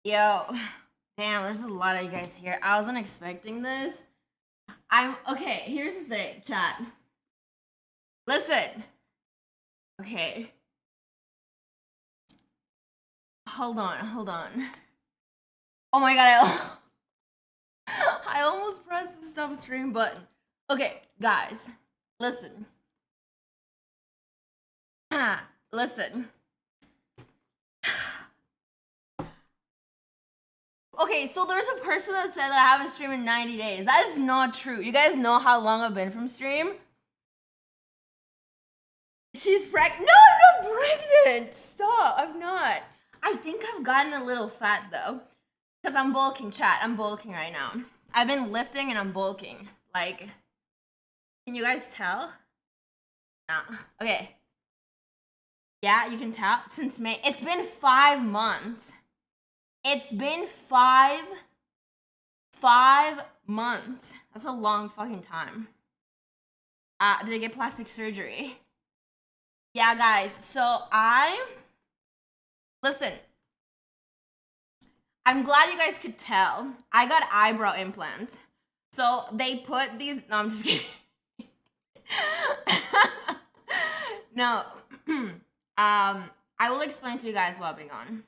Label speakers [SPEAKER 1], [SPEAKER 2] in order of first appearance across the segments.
[SPEAKER 1] Yo, damn, there's a lot of you guys here. I wasn't expecting this. Okay, here's the thing, chat. Listen. Okay. Hold on. Oh my god, I almost pressed the stop stream button. Okay, guys, listen. Listen. Okay, so there's a person that said that I haven't streamed in 90 days. That is not true. You guys know how long I've been from stream? She's pregnant. No, I'm not pregnant. Stop. I'm not. I think I've gotten a little fat though. Because I'm bulking, chat. I'm bulking right now. I've been lifting and I'm bulking. Like, can you guys tell? No. Okay. Yeah, you can tell. Since May. It's been 5 months. It's been five months. That's a long fucking time. Did I get plastic surgery? Yeah, guys. So listen. I'm glad you guys could tell. I got eyebrow implants. So they put these. No, I'm just kidding. No. I will explain to you guys what I've been on.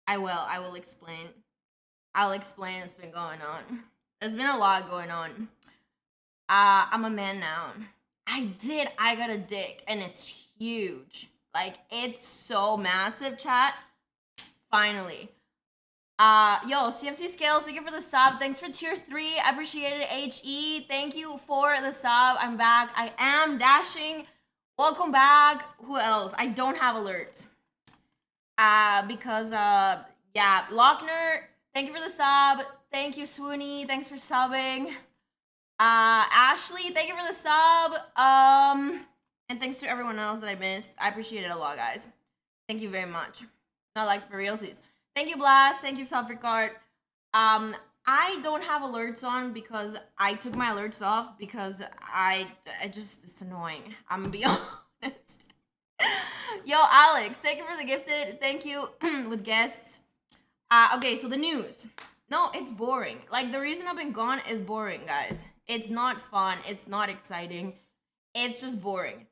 [SPEAKER 1] I will explain. I'll explain what's been going on. There's been a lot going on. I'm a man now. I got a dick and it's huge. Like, it's so massive, chat. Finally. Yo, CFC Scales, thank you for the sub. Thanks for tier 3. I appreciate it. HE, thank you for the sub. I'm back. I am dashing. Welcome back. Who else? I don't have alerts. Yeah, Lochner, thank you for the sub. Thank you, Swoony. Thanks for subbing. Ashley, thank you for the sub. And thanks to everyone else that I missed. I appreciate it a lot, guys. Thank you very much. Not like for realsies. Thank you, Blast. Thank you, Self-Regard. I don't have alerts on because I took my alerts off because I just, it's annoying. I'm gonna be honest. Yo, Alex, thank you for the gifted. Thank you with guests. Okay, so the news. No, it's boring. Like, the reason I've been gone is boring, guys. It's not fun. It's not exciting. It's just boring.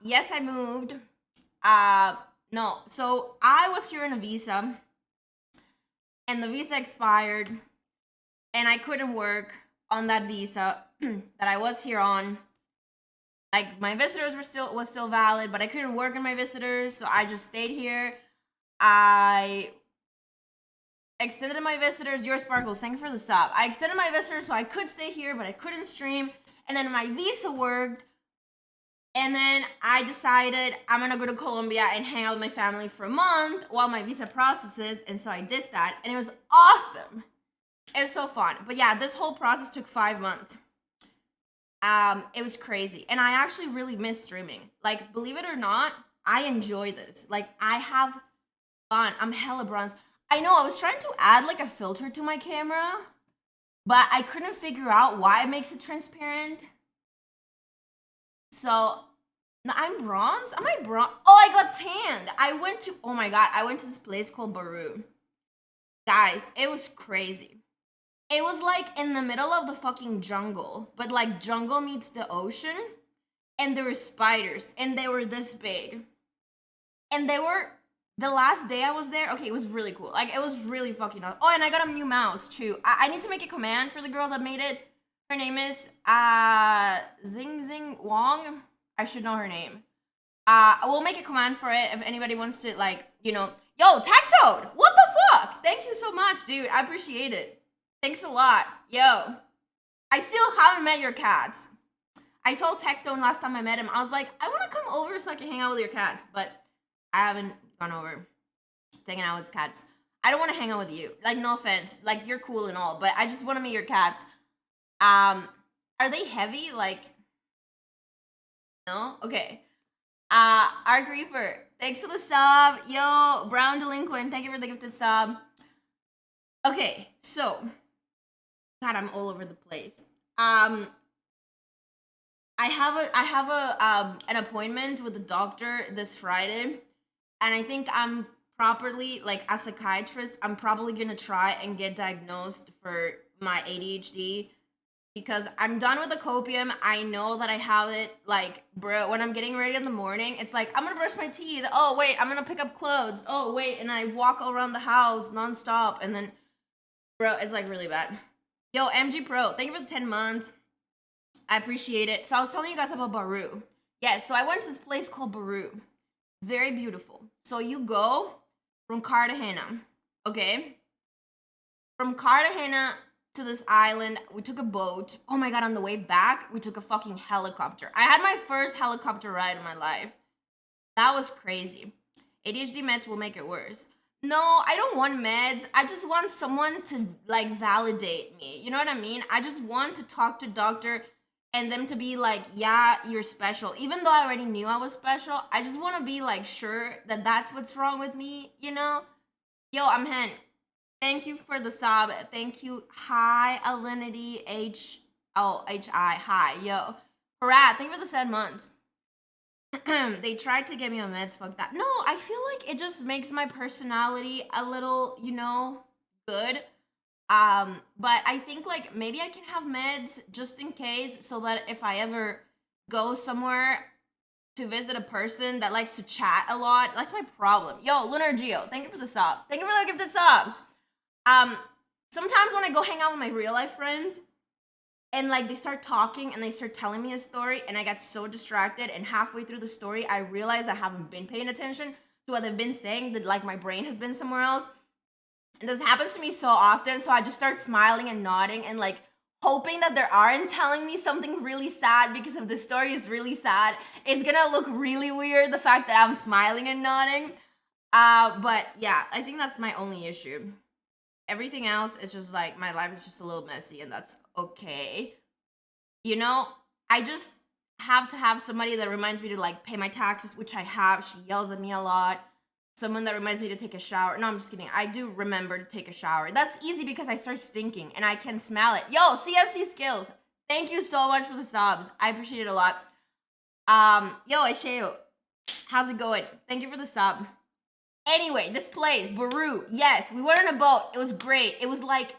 [SPEAKER 1] Yes, I moved. No, so I was here on a visa, and the visa expired, and I couldn't work on that visa that I was here on. Like, my visitors was still valid, but I couldn't work on my visitors, so I just stayed here. I extended my visitors. Your Sparkles, thank you for the sub. I extended my visitors so I could stay here, but I couldn't stream. And then my visa worked. And then I decided I'm gonna go to Colombia and hang out with my family for a month while my visa processes. And so I did that, and it was awesome. It was so fun. But yeah, this whole process took 5 months. It was crazy. And I actually really miss streaming. Like, believe it or not, I enjoy this. Like, I have fun. I'm hella bronze. I know, I was trying to add like a filter to my camera, but I couldn't figure out why it makes it transparent. So, I'm bronze? Am I bronze? Oh, I got tanned. Oh my god, I went to this place called Baru. Guys, it was crazy. It was like in the middle of the fucking jungle, but like jungle meets the ocean, and there were spiders, and they were this big. And they were, the last day I was there, okay, it was really cool. Like, it was really fucking awesome. Oh, and I got a new mouse too. I need to make a command for the girl that made it. Her name is Zing Wong. I should know her name. I will make a command for it if anybody wants to, like, you know. Yo, Tactoad! What the fuck? Thank you so much, dude. I appreciate it. Thanks a lot. Yo. I still haven't met your cats. I told Tectone last time I met him, I was like, I want to come over so I can hang out with your cats, but I haven't gone over hanging out with cats. I don't want to hang out with you. Like, no offense. Like, you're cool and all, but I just want to meet your cats. Are they heavy? Like, no? Okay. Arc Reaper, thanks for the sub. Yo, Brown Delinquent, thank you for the gifted sub. Okay, so, God, I'm all over the place. I have an appointment with the doctor this Friday, and I think I'm properly, like a psychiatrist, I'm probably gonna try and get diagnosed for my ADHD because I'm done with the copium. I know that I have it. Like, bro, when I'm getting ready in the morning, it's like, I'm gonna brush my teeth. Oh, wait, I'm gonna pick up clothes. Oh, wait, and I walk around the house nonstop. And then, bro, it's like really bad. Yo, MG Pro, thank you for the 10 months. I appreciate it. So I was telling you guys about Baru. Yes, so I went to this place called Baru. Very beautiful. So you go from Cartagena, okay? From Cartagena to this island, we took a boat. Oh my God, on the way back, we took a fucking helicopter. I had my first helicopter ride in my life. That was crazy. ADHD meds will make it worse. No, I don't want meds. I just want someone to like validate me. You know what I mean? I just want to talk to doctor and them to be like, yeah, you're special. Even though I already knew I was special, I just want to be like sure that that's what's wrong with me, you know? Yo, I'm Hen. Thank you for the sub. Thank you. Hi, Alinity Hi. Hi, yo. Parat, thank you for the 7 months. They tried to get me on meds. Fuck that. No, I feel like it just makes my personality a little, you know, good. But I think like maybe I can have meds just in case so that if I ever go somewhere to visit a person that likes to chat a lot, that's my problem. Yo, Lunar Geo, thank you for the sub. Thank you for the gifted subs. Sometimes when I go hang out with my real life friends and like they start talking and they start telling me a story and I got so distracted and halfway through the story I realize I haven't been paying attention to what they've been saying, that like my brain has been somewhere else. And this happens to me so often, so I just start smiling and nodding and like hoping that they aren't telling me something really sad, because if the story is really sad, it's gonna look really weird, the fact that I'm smiling and nodding. But yeah, I think that's my only issue. Everything else is just like my life is just a little messy and that's okay. You know, I just have to have somebody that reminds me to like pay my taxes, which I have. She yells at me a lot. Someone that reminds me to take a shower. No, I'm just kidding. I do remember to take a shower. That's easy because I start stinking and I can smell it. Yo, CFC skills. Thank you so much for the subs. I appreciate it a lot. Yo, Asheo. How's it going? Thank you for the sub. Anyway, this place, Baru. Yes, we went on a boat. It was great. It was like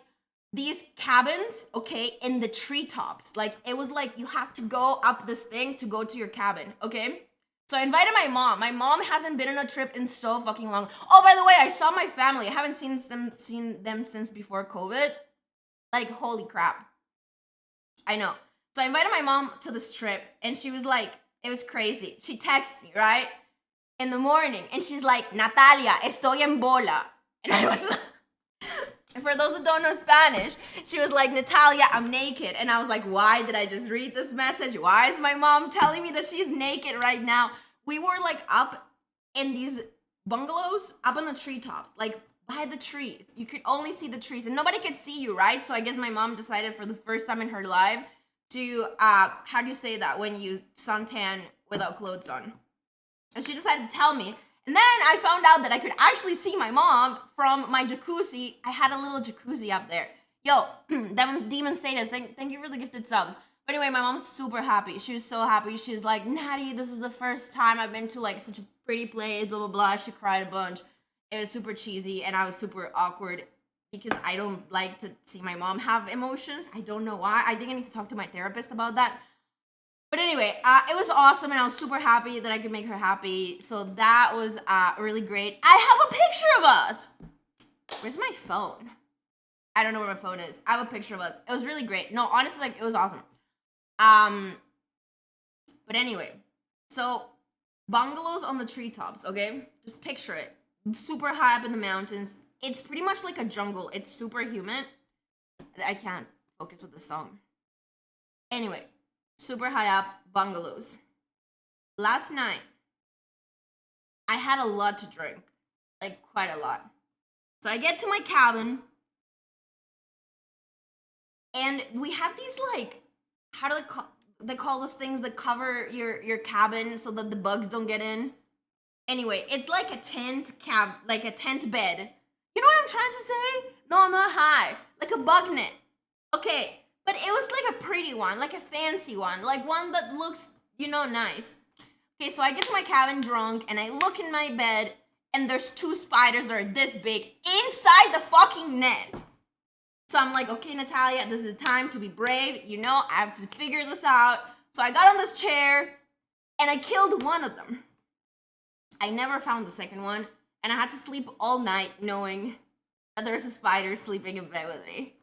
[SPEAKER 1] these cabins, okay, in the treetops. Like, it was like you have to go up this thing to go to your cabin, okay? So I invited my mom. My mom hasn't been on a trip in so fucking long. Oh, by the way, I saw my family. I haven't seen them since before COVID. Like, holy crap. I know. So I invited my mom to this trip, and she was like, it was crazy. She texted me, right? In the morning, and she's like, Natalia, estoy en bola. And I was like, for those that don't know Spanish, she was like, Natalia, I'm naked. And I was like, why did I just read this message? Why is my mom telling me that she's naked right now? We were like up in these bungalows, up on the treetops, like by the trees. You could only see the trees and nobody could see you, right? So I guess my mom decided for the first time in her life to, how do you say that? When you suntan without clothes on. And she decided to tell me. And then I found out that I could actually see my mom from my jacuzzi. I had a little jacuzzi up there. Yo, Demon Status, thank you for the gifted subs. But anyway, my mom's super happy. She was so happy. She was like, Natty, this is the first time I've been to like such a pretty place, blah, blah, blah. She cried a bunch. It was super cheesy and I was super awkward because I don't like to see my mom have emotions. I don't know why. I think I need to talk to my therapist about that. But anyway, it was awesome and I was super happy that I could make her happy. So that was really great. I have a picture of us. Where's my phone? I don't know where my phone is. I have a picture of us. It was really great. No, honestly, like, it was awesome. But anyway, so bungalows on the treetops, okay? Just picture it. Super high up in the mountains. It's pretty much like a jungle. It's super humid. I can't focus with the song. Anyway. Super high up bungalows. Last night, I had a lot to drink, like quite a lot. So I get to my cabin, and we had these like, how do they call those things that cover your cabin so that the bugs don't get in? Anyway, it's like a tent like a tent bed. You know what I'm trying to say? No, I'm not high. Like a bug net. Okay. But it was like a pretty one, like a fancy one, like one that looks, you know, nice. Okay, so I get to my cabin drunk and I look in my bed and there's 2 spiders that are this big inside the fucking net. So I'm like, okay, Natalia, this is time to be brave. You know, I have to figure this out. So I got on this chair and I killed one of them. I never found the second one, and I had to sleep all night knowing that there's a spider sleeping in bed with me.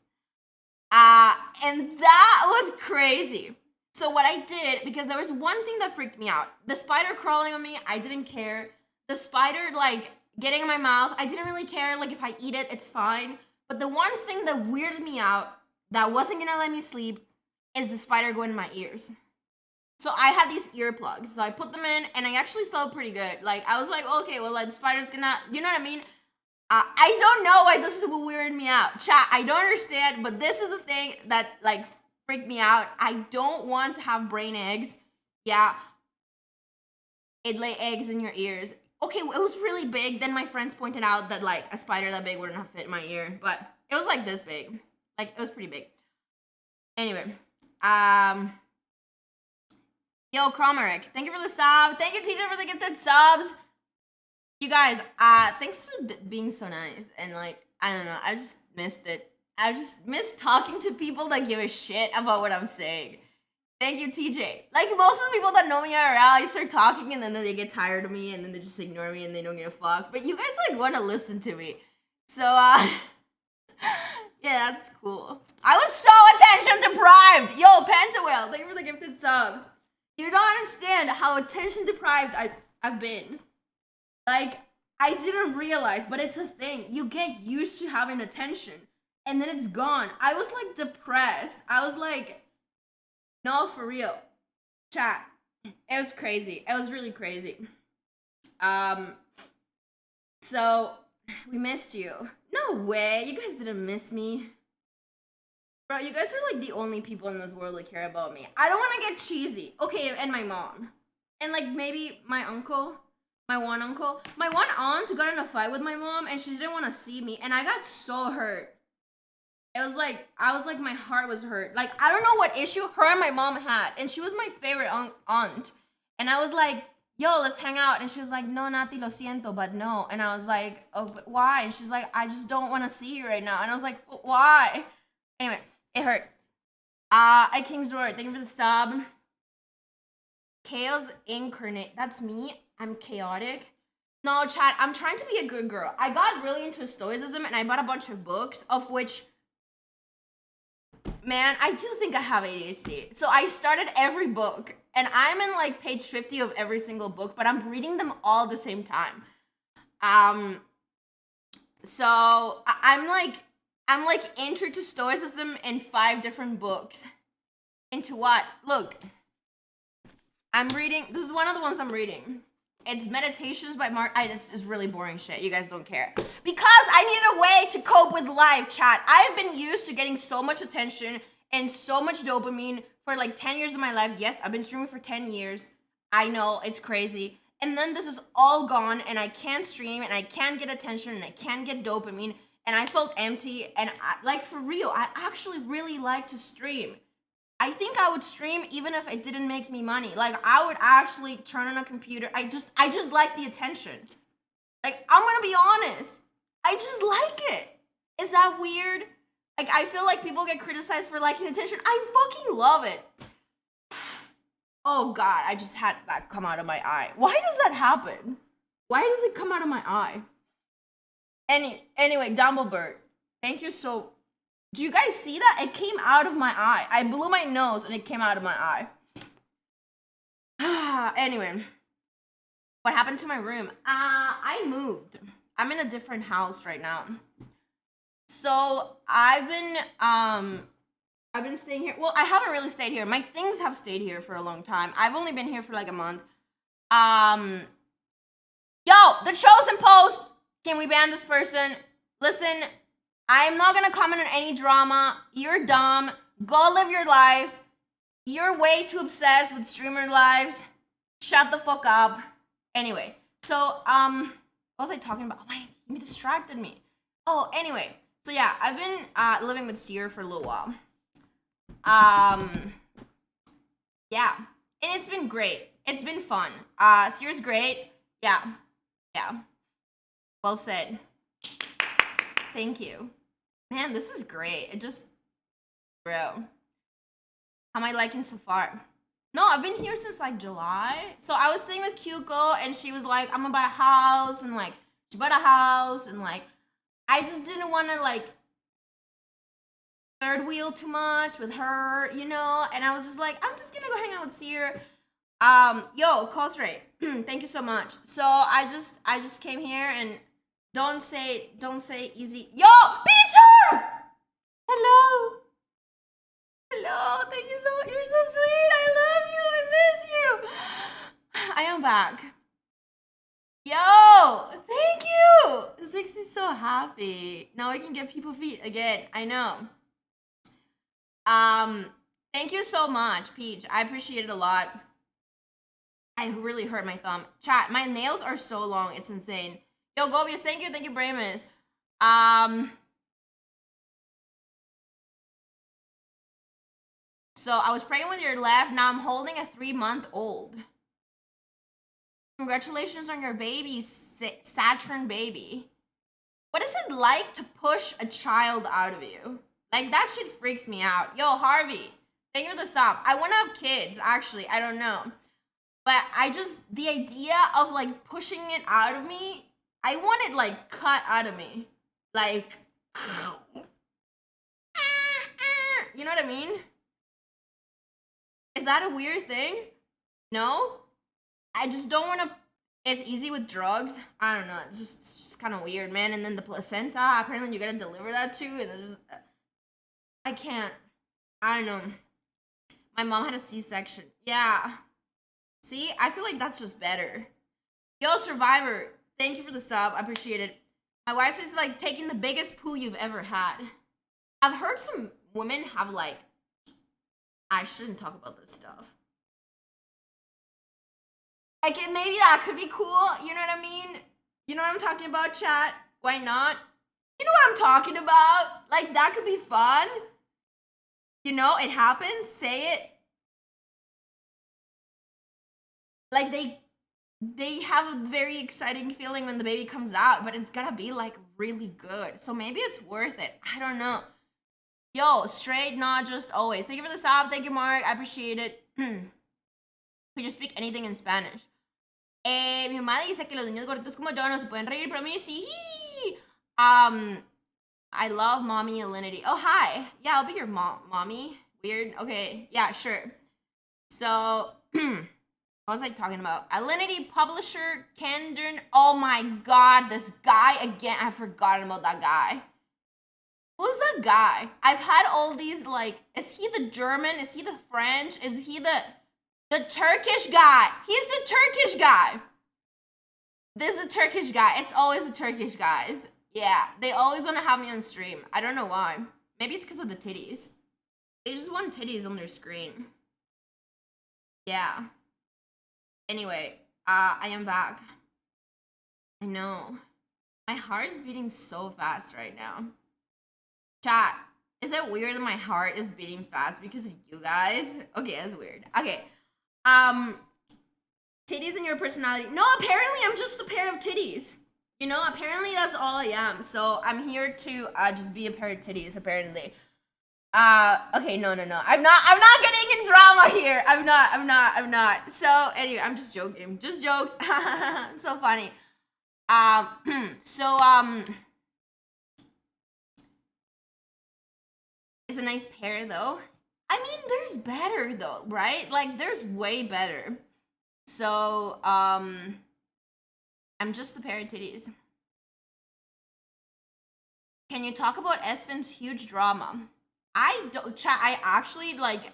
[SPEAKER 1] And that was crazy. So what I did, because there was one thing that freaked me out. The spider crawling on me, I didn't care. The spider, like, getting in my mouth, I didn't really care. Like, if I eat it, it's fine. But the one thing that weirded me out, that wasn't gonna let me sleep, is the spider going in my ears. So I had these earplugs, so I put them in, and I actually slept pretty good. Like, I was like, okay, well, like, the spider's gonna, you know what I mean? I don't know why this is what weirded me out. Chat, I don't understand, but this is the thing that, like, freaked me out. I don't want to have brain eggs. Yeah, it lay eggs in your ears. Okay, it was really big. Then my friends pointed out that, like, a spider that big wouldn't have fit in my ear, but it was, like, this big. Like, it was pretty big. Anyway, yo, Cromerick, thank you for the sub. Thank you, teacher, for the gifted subs. You guys, thanks for being so nice. And, like, I don't know, I just missed it. I just miss talking to people that give a shit about what I'm saying. Thank you, TJ. Like, most of the people that know me IRL, I start talking and then they get tired of me and then they just ignore me and they don't give a fuck. But you guys, like, want to listen to me. So, yeah, that's cool. I was so attention deprived. Yo, Pentawell, thank you for the gifted subs. You don't understand how attention deprived I've been. Like, I didn't realize, but it's a thing. You get used to having attention and then it's gone. I was, like, depressed. I was like, no, for real. Chat. It was crazy. It was really crazy. So, we missed you. No way. You guys didn't miss me. Bro, you guys are, like, the only people in this world that care about me. I don't want to get cheesy. Okay, and my mom. And, like, maybe my uncle. My one uncle. My one aunt got in a fight with my mom, and she didn't want to see me. And I got so hurt. It was like, I was like, my heart was hurt. Like, I don't know what issue her and my mom had. And she was my favorite aunt. And I was like, yo, let's hang out. And she was like, no, Nati, lo siento, but no. And I was like, oh, but why? And she's like, I just don't want to see you right now. And I was like, but why? Anyway, it hurt. King's Roar, thank you for the sub. Chaos incarnate. That's me. I'm chaotic. No, chat, I'm trying to be a good girl. I got really into stoicism and I bought a bunch of books, of which, man, I do think I have ADHD. So I started every book and I'm in like page 50 of every single book, but I'm reading them all at the same time. So I'm like intro to stoicism in 5 different books. Into what? Look, I'm reading, this is one of the ones I'm reading. It's Meditations by Mark. This is really boring shit. You guys don't care. Because I needed a way to cope with life, chat. I've been used to getting so much attention and so much dopamine for like 10 years of my life. Yes, I've been streaming for 10 years. I know, it's crazy. And then this is all gone and I can't stream and I can't get attention and I can't get dopamine. And I felt empty. And like, for real, I actually really like to stream. I think I would stream even if it didn't make me money. Like, I would actually turn on a computer. I just like the attention. Like, I'm gonna be honest. I just like it. Is that weird? Like, I feel like people get criticized for liking attention. I fucking love it. Oh God, I just had that come out of my eye. Why does that happen? Why does it come out of my eye? Anyway, Dumbledore, thank you so. Do you guys see that? It came out of my eye. I blew my nose and it came out of my eye. Anyway, what happened to my room? I moved. I'm in a different house right now. So I've been staying here. Well, I haven't really stayed here. My things have stayed here for a long time. I've only been here for like a month. Yo, the chosen post. Can we ban this person? Listen, I'm not gonna comment on any drama. You're dumb. Go live your life. You're way too obsessed with streamer lives. Shut the fuck up. Anyway, so, what was I talking about? Oh, wait, you distracted me. Oh, anyway. So yeah, I've been living with Seer for a little while. Yeah. And it's been great. It's been fun. Seer's great. Yeah. Well said. Thank you. Man, this is great. It just, bro. How am I liking so far? No, I've been here since like July. So I was staying with Kyuko and she was like, I'm gonna buy a house, and like she bought a house, and like I just didn't want to like third wheel too much with her, you know? And I was just like, I'm just gonna go hang out with Seer. Yo, Cause Ray, thank you so much. So I just came here, and don't say easy. Yo, Beachers! Hello. Hello, thank you so much. You're so sweet. I love you. I miss you. I am back. Yo, thank you. This makes me so happy. Now I can get people feet again. I know. Thank you so much, Peach. I appreciate it a lot. I really hurt my thumb. Chat, my nails are so long. It's insane. Yo, Gobius, thank you, Bramus. So I was pregnant with your left. Now I'm holding a 3-month-old. Congratulations on your baby, Saturn baby. What is it like to push a child out of you? Like, that shit freaks me out. Yo, Harvey, thank you for the sub. I want to have kids, actually. I don't know. But the idea of, like, pushing it out of me, I want it, like, cut out of me. Like, you know what I mean? Is that a weird thing? No? I just don't want to. It's easy with drugs. I don't know. It's just kind of weird, man. And then the placenta, apparently you gotta deliver that too. And it's just, I can't. I don't know. My mom had a C-section. Yeah. See, I feel like that's just better. Yo, Survivor, thank you for the sub. I appreciate it. My wife says, like, taking the biggest poo you've ever had. I've heard some women have, like, I shouldn't talk about this stuff. Like, maybe that could be cool. You know what I mean? You know what I'm talking about, chat? Why not? You know what I'm talking about? Like, that could be fun. You know, it happens. Say it. Like, they have a very exciting feeling when the baby comes out, but it's gotta be, like, really good. So maybe it's worth it. I don't know. Yo, straight, not just always. Thank you for the sub. Thank you, Mark. I appreciate it. Could you speak anything in Spanish? Mi mamá dice que los niños gorditos como yo no se pueden reír, pero a mí sí. I love mommy Alinity. Oh, hi. Yeah, I'll be your mommy. Weird. Okay. Yeah, sure. So, what was I talking about? Alinity publisher, Kendern. Oh my god, this guy again. I've forgotten about that guy. Who's that guy? I've had all these, like, is he the German? Is he the French? Is he the Turkish guy? He's the Turkish guy. This is a Turkish guy. It's always the Turkish guys. Yeah, they always want to have me on stream. I don't know why. Maybe it's because of the titties. They just want titties on their screen. Yeah. Anyway, I am back. I know. My heart is beating so fast right now. Chat, is it weird that my heart is beating fast because of you guys? Okay, that's weird. Okay. Titties in your personality. No, apparently I'm just a pair of titties. You know, apparently that's all I am. So I'm here to just be a pair of titties, apparently. Okay, no. I'm not getting in drama here. I'm not. So anyway, I'm just joking. Just jokes. So funny. It's a nice pair though. I mean, there's better though, right? Like, there's way better. So, I'm just the pair of titties. Can you talk about Esfin's huge drama? I actually, like,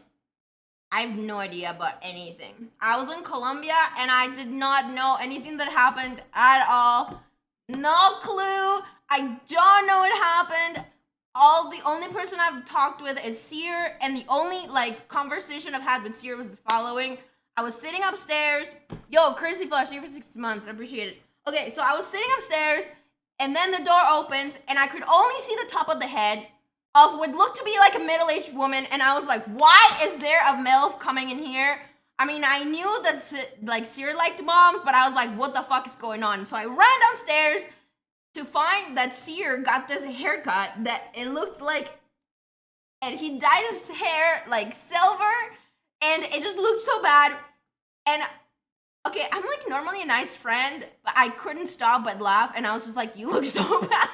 [SPEAKER 1] I have no idea about anything. I was in Colombia and I did not know anything that happened at all. No clue. I don't know what happened. The only person I've talked with is Seer, and the only, like, conversation I've had with Seer was the following. I was sitting upstairs. Yo, Crazy Flush, thank you for 60 months. I appreciate it. Okay, so I was sitting upstairs, and then the door opens, and I could only see the top of the head of what looked to be like a middle-aged woman, and I was like, why is there a MILF coming in here? I mean, I knew that, like, Seer liked moms, but I was like, what the fuck is going on? So I ran downstairs, to find that Seer got this haircut that it looked like, and he dyed his hair like silver, and it just looked so bad. And okay, I'm like normally a nice friend, but I couldn't stop but laugh, and I was just like, you look so bad.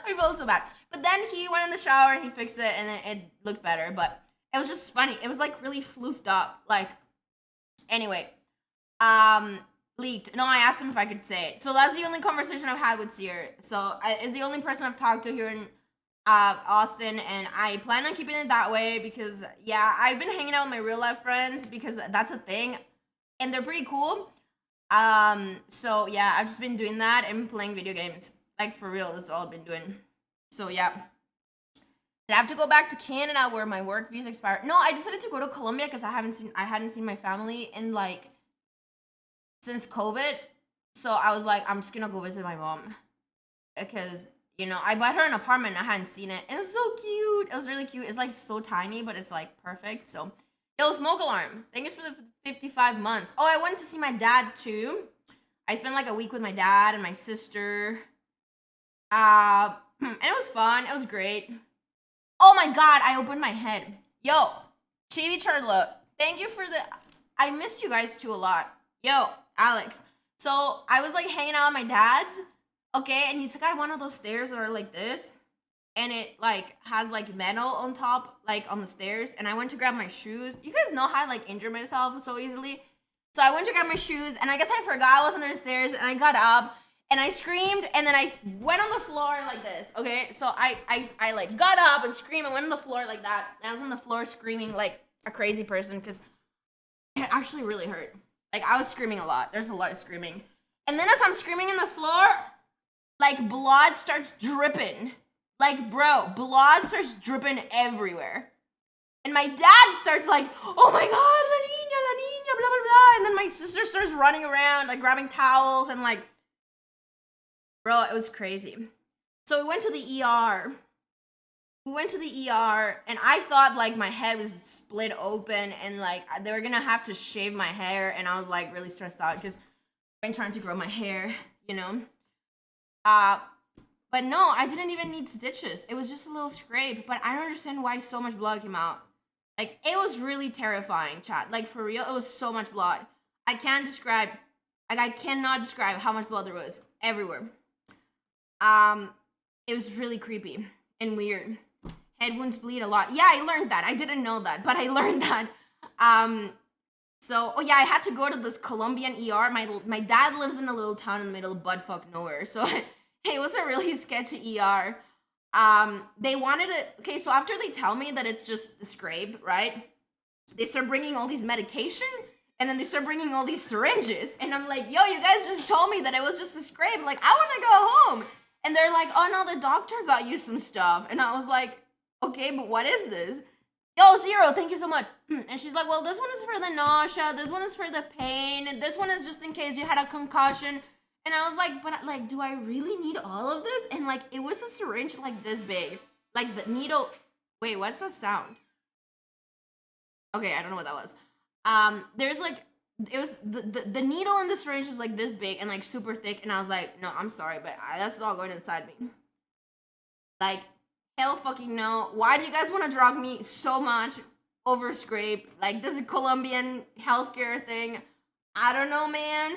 [SPEAKER 1] I felt so bad. But then he went in the shower and he fixed it, and it looked better. But it was just funny. It was like really floofed up. Like, anyway, leaked. No, I asked him if I could say it. So that's the only conversation I've had with Seer. So it's the only person I've talked to here in Austin, and I plan on keeping it that way because, yeah, I've been hanging out with my real life friends because that's a thing, and they're pretty cool. So yeah, I've just been doing that and playing video games. Like, for real, that's all I've been doing. So yeah. Did I have to go back to Canada where my work visa expired? No, I decided to go to Colombia because I hadn't seen my family in like since COVID. So I was like, I'm just gonna go visit my mom because, you know, I bought her an apartment and I hadn't seen it, and it was so cute. It was really cute. It's like so tiny, but it's like perfect. So, yo, smoke alarm. Thank you for the 55 months. Oh, I went to see my dad too. I spent like a week with my dad and my sister. And it was fun. It was great. Oh my god, I opened my head. Yo, Chibi Charlotte, thank you for the... I missed you guys too a lot. Yo, Alex. So, I was like hanging out with my dad's, okay, and he's got one of those stairs that are like this, and it like has like metal on top, like on the stairs, and I went to grab my shoes. You guys know how I like injure myself so easily? So I went to grab my shoes, and I guess I forgot I was under the stairs, and I got up, and I screamed, and then I went on the floor like this, okay? So I like got up and screamed and went on the floor like that. And I was on the floor screaming like a crazy person because it actually really hurt. Like, I was screaming a lot. There's a lot of screaming. And then as I'm screaming on the floor, like, blood starts dripping. Like, bro, blood starts dripping everywhere. And my dad starts like, oh my god, la niña, blah, blah, blah. And then my sister starts running around, like, grabbing towels and like, bro, it was crazy. So we went to the ER. And I thought like my head was split open and like they were gonna have to shave my hair, and I was like really stressed out because I've been trying to grow my hair, you know. But no, I didn't even need stitches. It was just a little scrape, but I don't understand why so much blood came out. Like, it was really terrifying, chat. Like, for real, it was so much blood. I cannot describe how much blood there was everywhere. It was really creepy and weird. Head wounds bleed a lot. Yeah, I learned that. I didn't know that, but I learned that. So, oh yeah, I had to go to this Colombian ER. My dad lives in a little town in the middle of buttfuck nowhere, so it was a really sketchy ER. They wanted it. Okay, so after they tell me that it's just a scrape, right? They start bringing all these medication, and then they start bringing all these syringes, and I'm like, yo, you guys just told me that it was just a scrape. Like, I want to go home. And they're like, oh no, the doctor got you some stuff. And I was like, okay, but what is this? Yo, Zero, thank you so much. And she's like, well, this one is for the nausea, this one is for the pain, and this one is just in case you had a concussion. And I was like, but like, do I really need all of this? And like, it was a syringe like this big. Like the needle, wait, what's the sound? Okay, I don't know what that was. There's like, it was, the needle in the syringe was like this big and like super thick. And I was like, no, I'm sorry, but that's not going inside me. Like, hell fucking no. Why do you guys want to drug me so much over scrape? Like, this is Colombian healthcare thing. I don't know, man.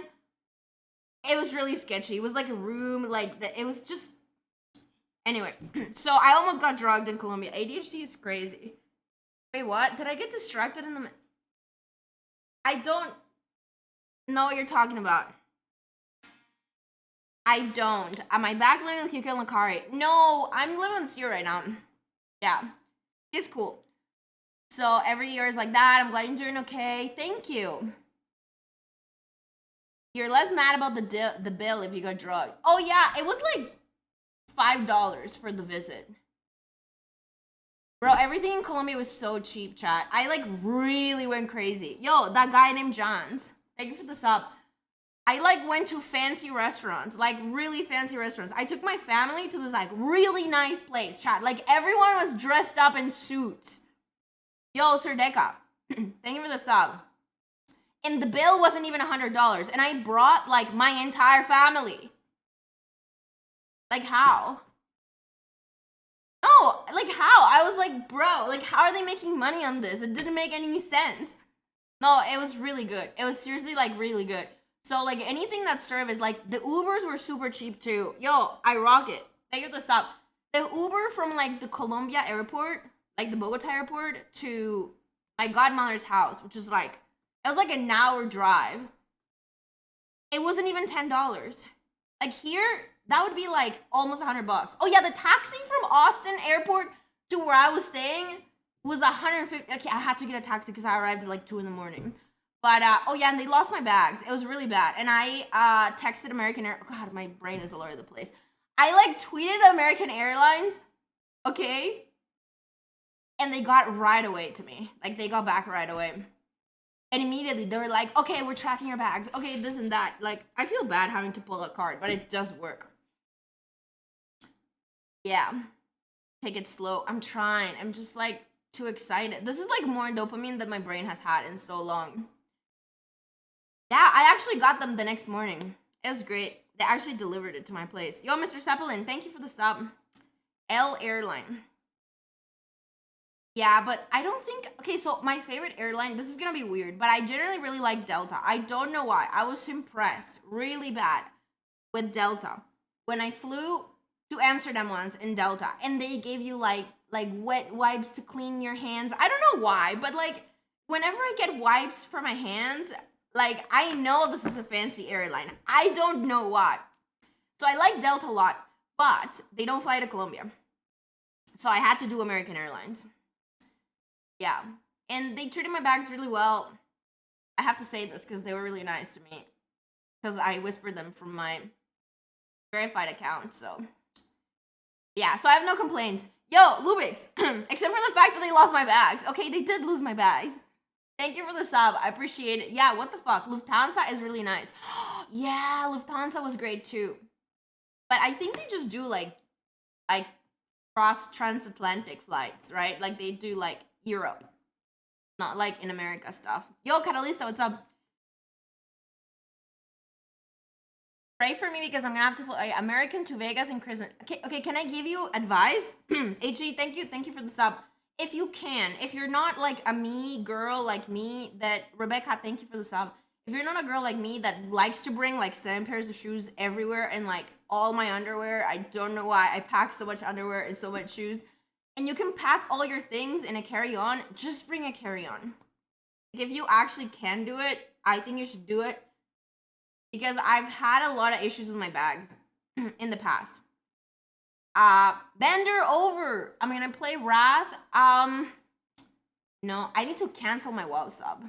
[SPEAKER 1] It was really sketchy. It was like a room, like, it was just... Anyway, so I almost got drugged in Colombia. ADHD is crazy. Wait, what? Did I get distracted in the... I don't know what you're talking about. I don't. Am I back living with Kiko and Lakari? No, I'm living with Sierra right now. Yeah, it's cool. So every year is like that. I'm glad you're doing okay. Thank you. You're less mad about the bill if you got drugged. Oh yeah, it was like $5 for the visit. Bro, everything in Colombia was so cheap, chat. I like really went crazy. Yo, that guy named Johns. Thank you for the sub. I like went to fancy restaurants, like really fancy restaurants. I took my family to this like really nice place, chat. Like everyone was dressed up in suits. Yo, Sir Deca, thank you for the sub. And the bill wasn't even $100, and I brought like my entire family. Like how? No, like how? I was like, bro, like how are they making money on this? It didn't make any sense. No, it was really good. It was seriously like really good. So like anything that service, like the Ubers were super cheap too. Yo, I rock it. Thank you for the stop. The Uber from like the Colombia airport, like the Bogota airport to my godmother's house, which is like, it was like an hour drive. It wasn't even $10. Like here, that would be like almost $100. Oh yeah, the taxi from Austin airport to where I was staying was 150. Okay, I had to get a taxi because I arrived at like 2 in the morning. But oh yeah, and they lost my bags. It was really bad. And I texted American Air. Oh, God, my brain is all over the place. I like tweeted American Airlines, okay, and they got right away to me. Like they got back right away. And immediately they were like, okay, we're tracking your bags. Okay, this and that. Like, I feel bad having to pull a card, but it does work. Yeah. Take it slow. I'm trying. I'm just like too excited. This is like more dopamine than my brain has had in so long. Yeah, I actually got them the next morning. It was great. They actually delivered it to my place. Yo, Mr. Zeppelin, thank you for the sub. L Airline. Yeah, but I don't think... Okay, so my favorite airline... This is going to be weird, but I generally really like Delta. I don't know why. I was impressed really bad with Delta. When I flew to Amsterdam once in Delta, and they gave you, like wet wipes to clean your hands. I don't know why, but, like, whenever I get wipes for my hands, like, I know this is a fancy airline. I don't know why. So I like Delta a lot, but they don't fly to Colombia. So I had to do American Airlines. Yeah, and they treated my bags really well. I have to say this because they were really nice to me. Because I whispered them from my verified account, so. Yeah, so I have no complaints. Yo, Lubix, except for the fact that they lost my bags. Okay, they did lose my bags. Thank you for the sub. I appreciate it. Yeah, what the fuck? Lufthansa is really nice. Yeah, Lufthansa was great too. But I think they just do like cross transatlantic flights, right? Like they do like Europe, not like in America stuff. Yo, Catalista, what's up? Pray for me because I'm gonna have to fly American to Vegas in Christmas. Okay, can I give you advice? HG, thank you for the sub. If you can, if you're not like a me girl like me, that Rebecca, thank you for the sub. If you're not a girl like me that likes to bring like 7 pairs of shoes everywhere and like all my underwear, I don't know why I pack so much underwear and so much shoes. And you can pack all your things in a carry-on, just bring a carry-on. Like if you actually can do it, I think you should do it. Because I've had a lot of issues with my bags in the past. Bender over. I'm gonna play Wrath. No, I need to cancel my WoW sub.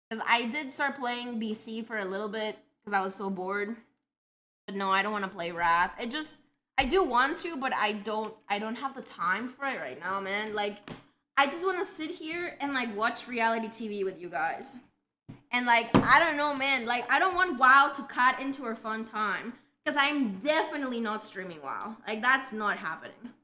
[SPEAKER 1] Because I did start playing BC for a little bit because I was so bored. But no, I don't want to play Wrath. I do want to, but I don't have the time for it right now, man. Like, I just want to sit here and like watch reality TV with you guys. And like, I don't know, man. Like, I don't want WoW to cut into our fun time. Because I'm definitely not streaming WoW. Like, that's not happening.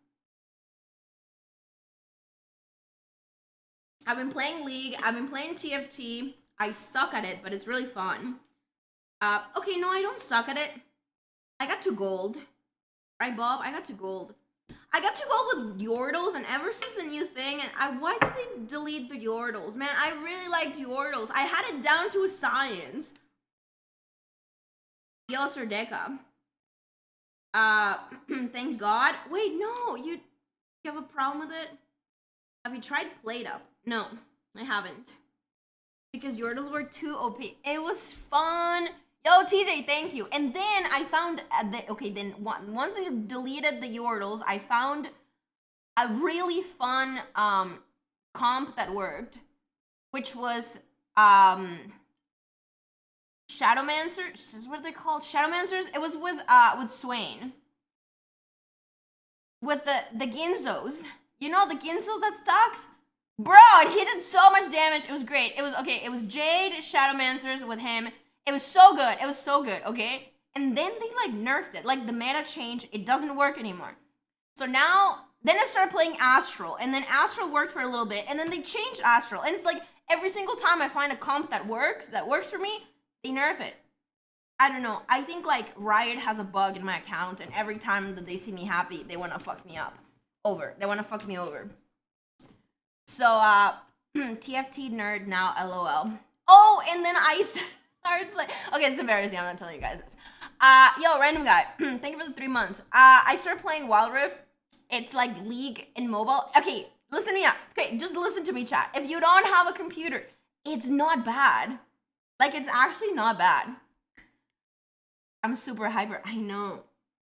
[SPEAKER 1] I've been playing League. I've been playing TFT. I suck at it, but it's really fun. Okay, no, I don't suck at it. I got 2 gold. Right, Bob? I got 2 gold. I got 2 gold with Yordles, and ever since the new thing, why did they delete the Yordles? Man, I really liked Yordles. I had it down to a science. Yo, Serdeka. Thank God. Wait, no, you have a problem with it? Have you tried Plate Up? No, I haven't. Because Yordles were too OP. It was fun. Yo, TJ, thank you. And then I found once they deleted the Yordles, I found a really fun comp that worked, which was Shadowmancers. What are they called? Shadowmancers. It was with Swain. With the Ginzos. You know the Ginzos that stocks? Bro, he did so much damage. It was great. It was okay. It was Jade Shadowmancers with him. It was so good. It was so good, okay? And then they like nerfed it. Like the meta changed. It doesn't work anymore. So now, then I started playing Astral. And then Astral worked for a little bit. And then they changed Astral. And it's like every single time I find a comp that works for me, they nerf it. I don't know. I think like Riot has a bug in my account, and every time that they see me happy, they want to fuck me up. They want to fuck me over. So, TFT nerd now, LOL. Oh, and then I started playing. Okay, it's embarrassing. I'm not telling you guys this. Yo, random guy. Thank you for the 3 months. I started playing Wild Rift. It's like League in mobile. Okay, listen to me up. Okay, just listen to me, chat. If you don't have a computer, it's not bad. Like, it's actually not bad. I'm super hyper. I know.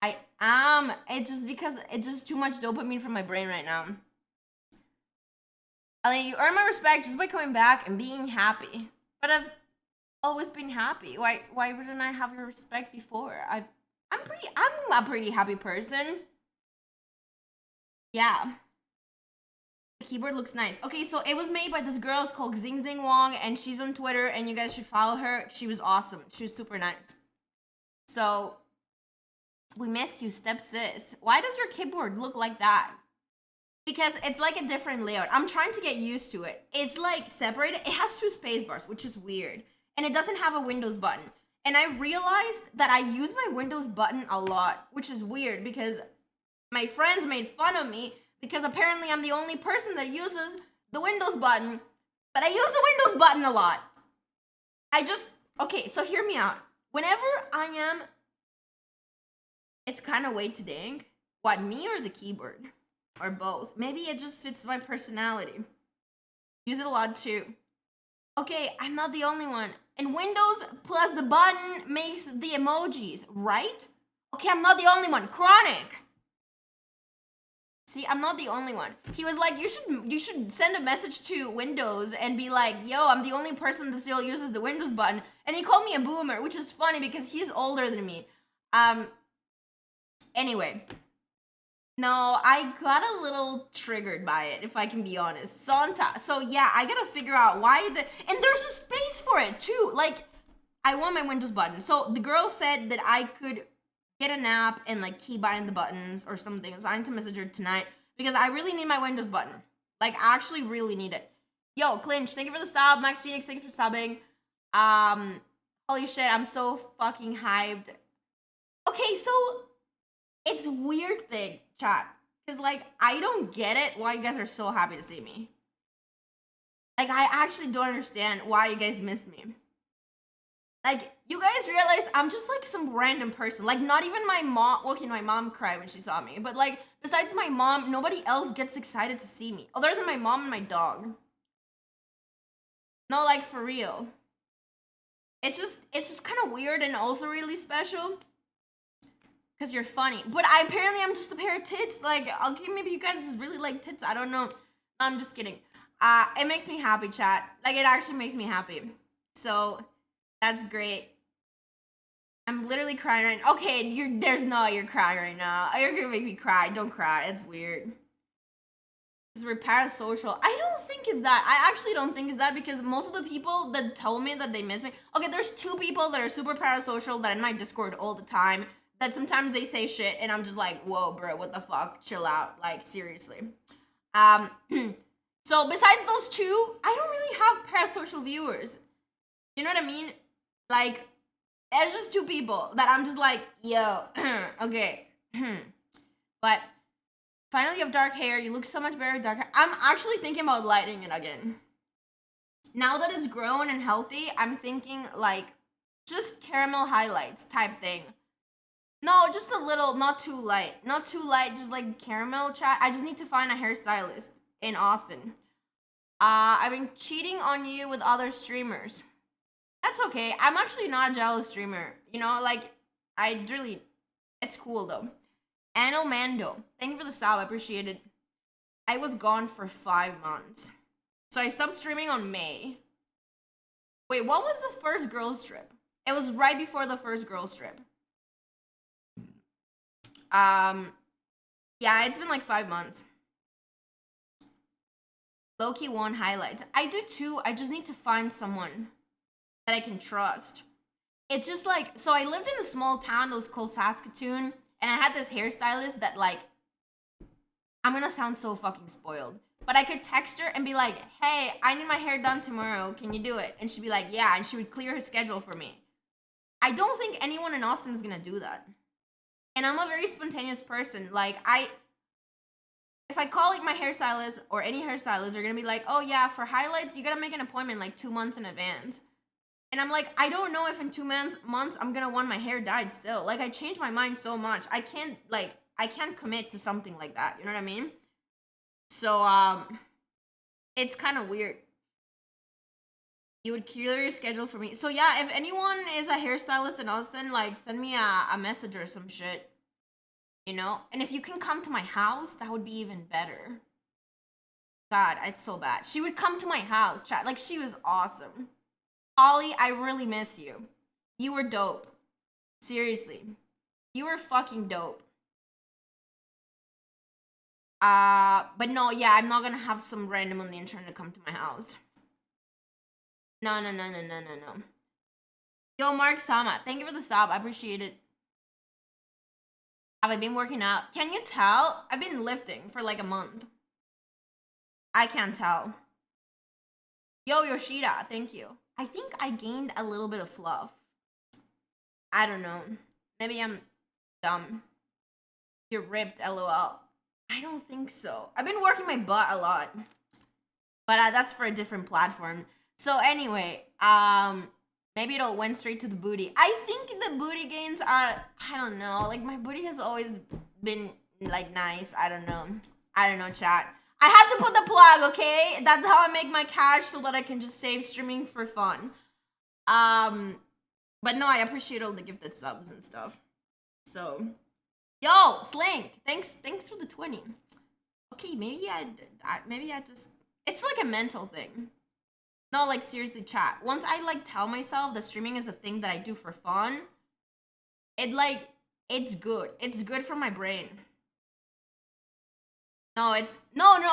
[SPEAKER 1] I am. It's just because it's just too much dopamine from my brain right now. Alinity, you earn my respect just by coming back and being happy. But I've always been happy. Why wouldn't I have your respect before? I'm a pretty happy person. Yeah. The keyboard looks nice. Okay, so it was made by this girl. It's called Xing Xing Wong, and she's on Twitter, and you guys should follow her. She was awesome. She was super nice. So, we missed you, step sis. Why does your keyboard look like that? Because it's like a different layout. I'm trying to get used to it. It's like separated. It has 2 space bars, which is weird. And it doesn't have a Windows button. And I realized that I use my Windows button a lot, which is weird because my friends made fun of me because apparently I'm the only person that uses the Windows button. But I use the Windows button a lot. Okay, so hear me out. Whenever I am, it's kind of way to dang. What, me or the keyboard? Or both. Maybe it just fits my personality. Use it a lot too. Okay, I'm not the only one. And Windows plus the button makes the emojis, right? Okay, I'm not the only one. Chronic. See, I'm not the only one. He was like, you should send a message to Windows and be like, yo, I'm the only person that still uses the Windows button. And he called me a boomer, which is funny because he's older than me. Anyway. No, I got a little triggered by it, if I can be honest. Santa. So yeah, I gotta figure out why and there's a space for it too. Like, I want my Windows button. So the girl said that I could get an app and like key bind the buttons or something. So I need to message her tonight because I really need my Windows button. Like, I actually really need it. Yo, Clinch, thank you for the sub. Max Phoenix, thank you for subbing. Holy shit, I'm so fucking hyped. Okay, so it's a weird thing, chat. Because, like, I don't get it why you guys are so happy to see me. Like, I actually don't understand why you guys missed me. Like, you guys realize I'm just, like, some random person. Like, not even my mom. Okay, my mom cried when she saw me. But, like, besides my mom, nobody else gets excited to see me. Other than my mom and my dog. No, like, for real. It's just kind of weird and also really special. Because you're funny. But apparently I'm just a pair of tits. Like, okay, maybe you guys just really like tits. I don't know. I'm just kidding. It makes me happy, chat. Like, it actually makes me happy. So, that's great. I'm literally crying right now. Okay, you're crying right now. You're gonna make me cry. Don't cry. It's weird. Because we're parasocial. I don't think it's that. I actually don't think it's that because most of the people that tell me that they miss me. Okay, there's 2 people that are super parasocial that are in my Discord all the time. That sometimes they say shit and I'm just like, whoa, bro, what the fuck? Chill out. Like, seriously. So besides those 2, I don't really have parasocial viewers. You know what I mean? Like, there's just 2 people that I'm just like, yo, okay. But finally you have dark hair. You look so much better with dark hair. I'm actually thinking about lightening it again. Now that it's grown and healthy, I'm thinking like just caramel highlights type thing. No, just a little, not too light. Not too light, just like caramel, chat. I just need to find a hairstylist in Austin. I've been cheating on you with other streamers. That's okay. I'm actually not a jealous streamer. You know, like, it's cool though. Anno Mando, thank you for the sub, I appreciate it. I was gone for 5 months. So I stopped streaming on May. Wait, what was the first girls trip? It was right before the first girls trip. Yeah, it's been like 5 months. Low-key one highlights. I do too. I just need to find someone that I can trust. It's just like, so I lived in a small town that was called Saskatoon, and I had this hairstylist that like, I'm gonna sound so fucking spoiled, but I could text her and be like, hey, I need my hair done tomorrow. Can you do it? And she'd be like, yeah, and she would clear her schedule for me. I don't think anyone in Austin is gonna do that. And I'm a very spontaneous person. Like, if I call like my hairstylist or any hairstylist, they're gonna be like, oh yeah, for highlights, you gotta make an appointment like 2 months in advance. And I'm like, I don't know if in 2 months I'm gonna want my hair dyed still. Like, I changed my mind so much. I can't commit to something like that. You know what I mean? So, it's kind of weird. You would clear your schedule for me. So yeah, if anyone is a hairstylist in Austin, like, send me a message or some shit. You know? And if you can come to my house, that would be even better. God, it's so bad. She would come to my house, chat. Like, she was awesome. Ollie, I really miss you. You were dope. Seriously. You were fucking dope. But no, yeah, I'm not gonna have some random on the internet come to my house. No. Yo, Mark Sama, thank you for the sub. I appreciate it. Have I been working out? Can you tell? I've been lifting for like a month. I can't tell. Yo, Yoshida, thank you. I think I gained a little bit of fluff. I don't know. Maybe I'm dumb. You're ripped, lol. I don't think so. I've been working my butt a lot. But that's for a different platform. So anyway, maybe it'll went straight to the booty. I think the booty gains are, I don't know. Like, my booty has always been, like, nice. I don't know, chat. I had to put the plug, okay? That's how I make my cash so that I can just save streaming for fun. But no, I appreciate all the gifted subs and stuff. So, yo, Slink, thanks for the 20. Okay, maybe I just, it's like a mental thing. No, like, seriously, chat. Once I, like, tell myself that streaming is a thing that I do for fun, it's good. It's good for my brain. No,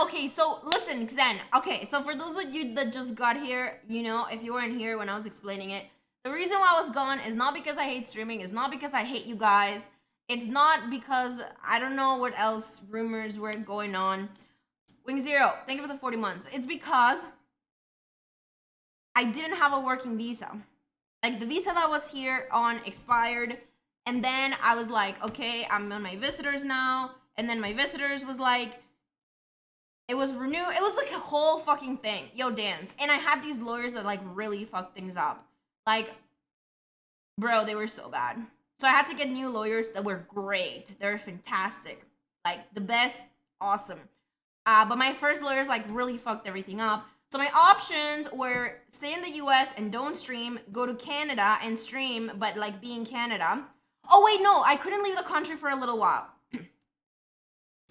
[SPEAKER 1] okay, so listen, Xen. Okay, so for those of you that just got here, you know, if you weren't here when I was explaining it, the reason why I was gone is not because I hate streaming, it's not because I hate you guys, it's not because I don't know what else rumors were going on. Wing Zero, thank you for the 40 months. It's because I didn't have a working visa. Like, the visa that was here on expired, and then I was like, okay, I'm on my visitors now, and then my visitors was like, it was renewed. It was like a whole fucking thing. Yo, dance. And I had these lawyers that, like, really fucked things up. Like, bro, they were so bad. So I had to get new lawyers that were great. They were fantastic. Like, the best. Awesome. But my first lawyers, like, really fucked everything up. So my options were stay in the US and don't stream, go to Canada and stream, but, like, be in Canada. Oh, wait, no. I couldn't leave the country for a little while.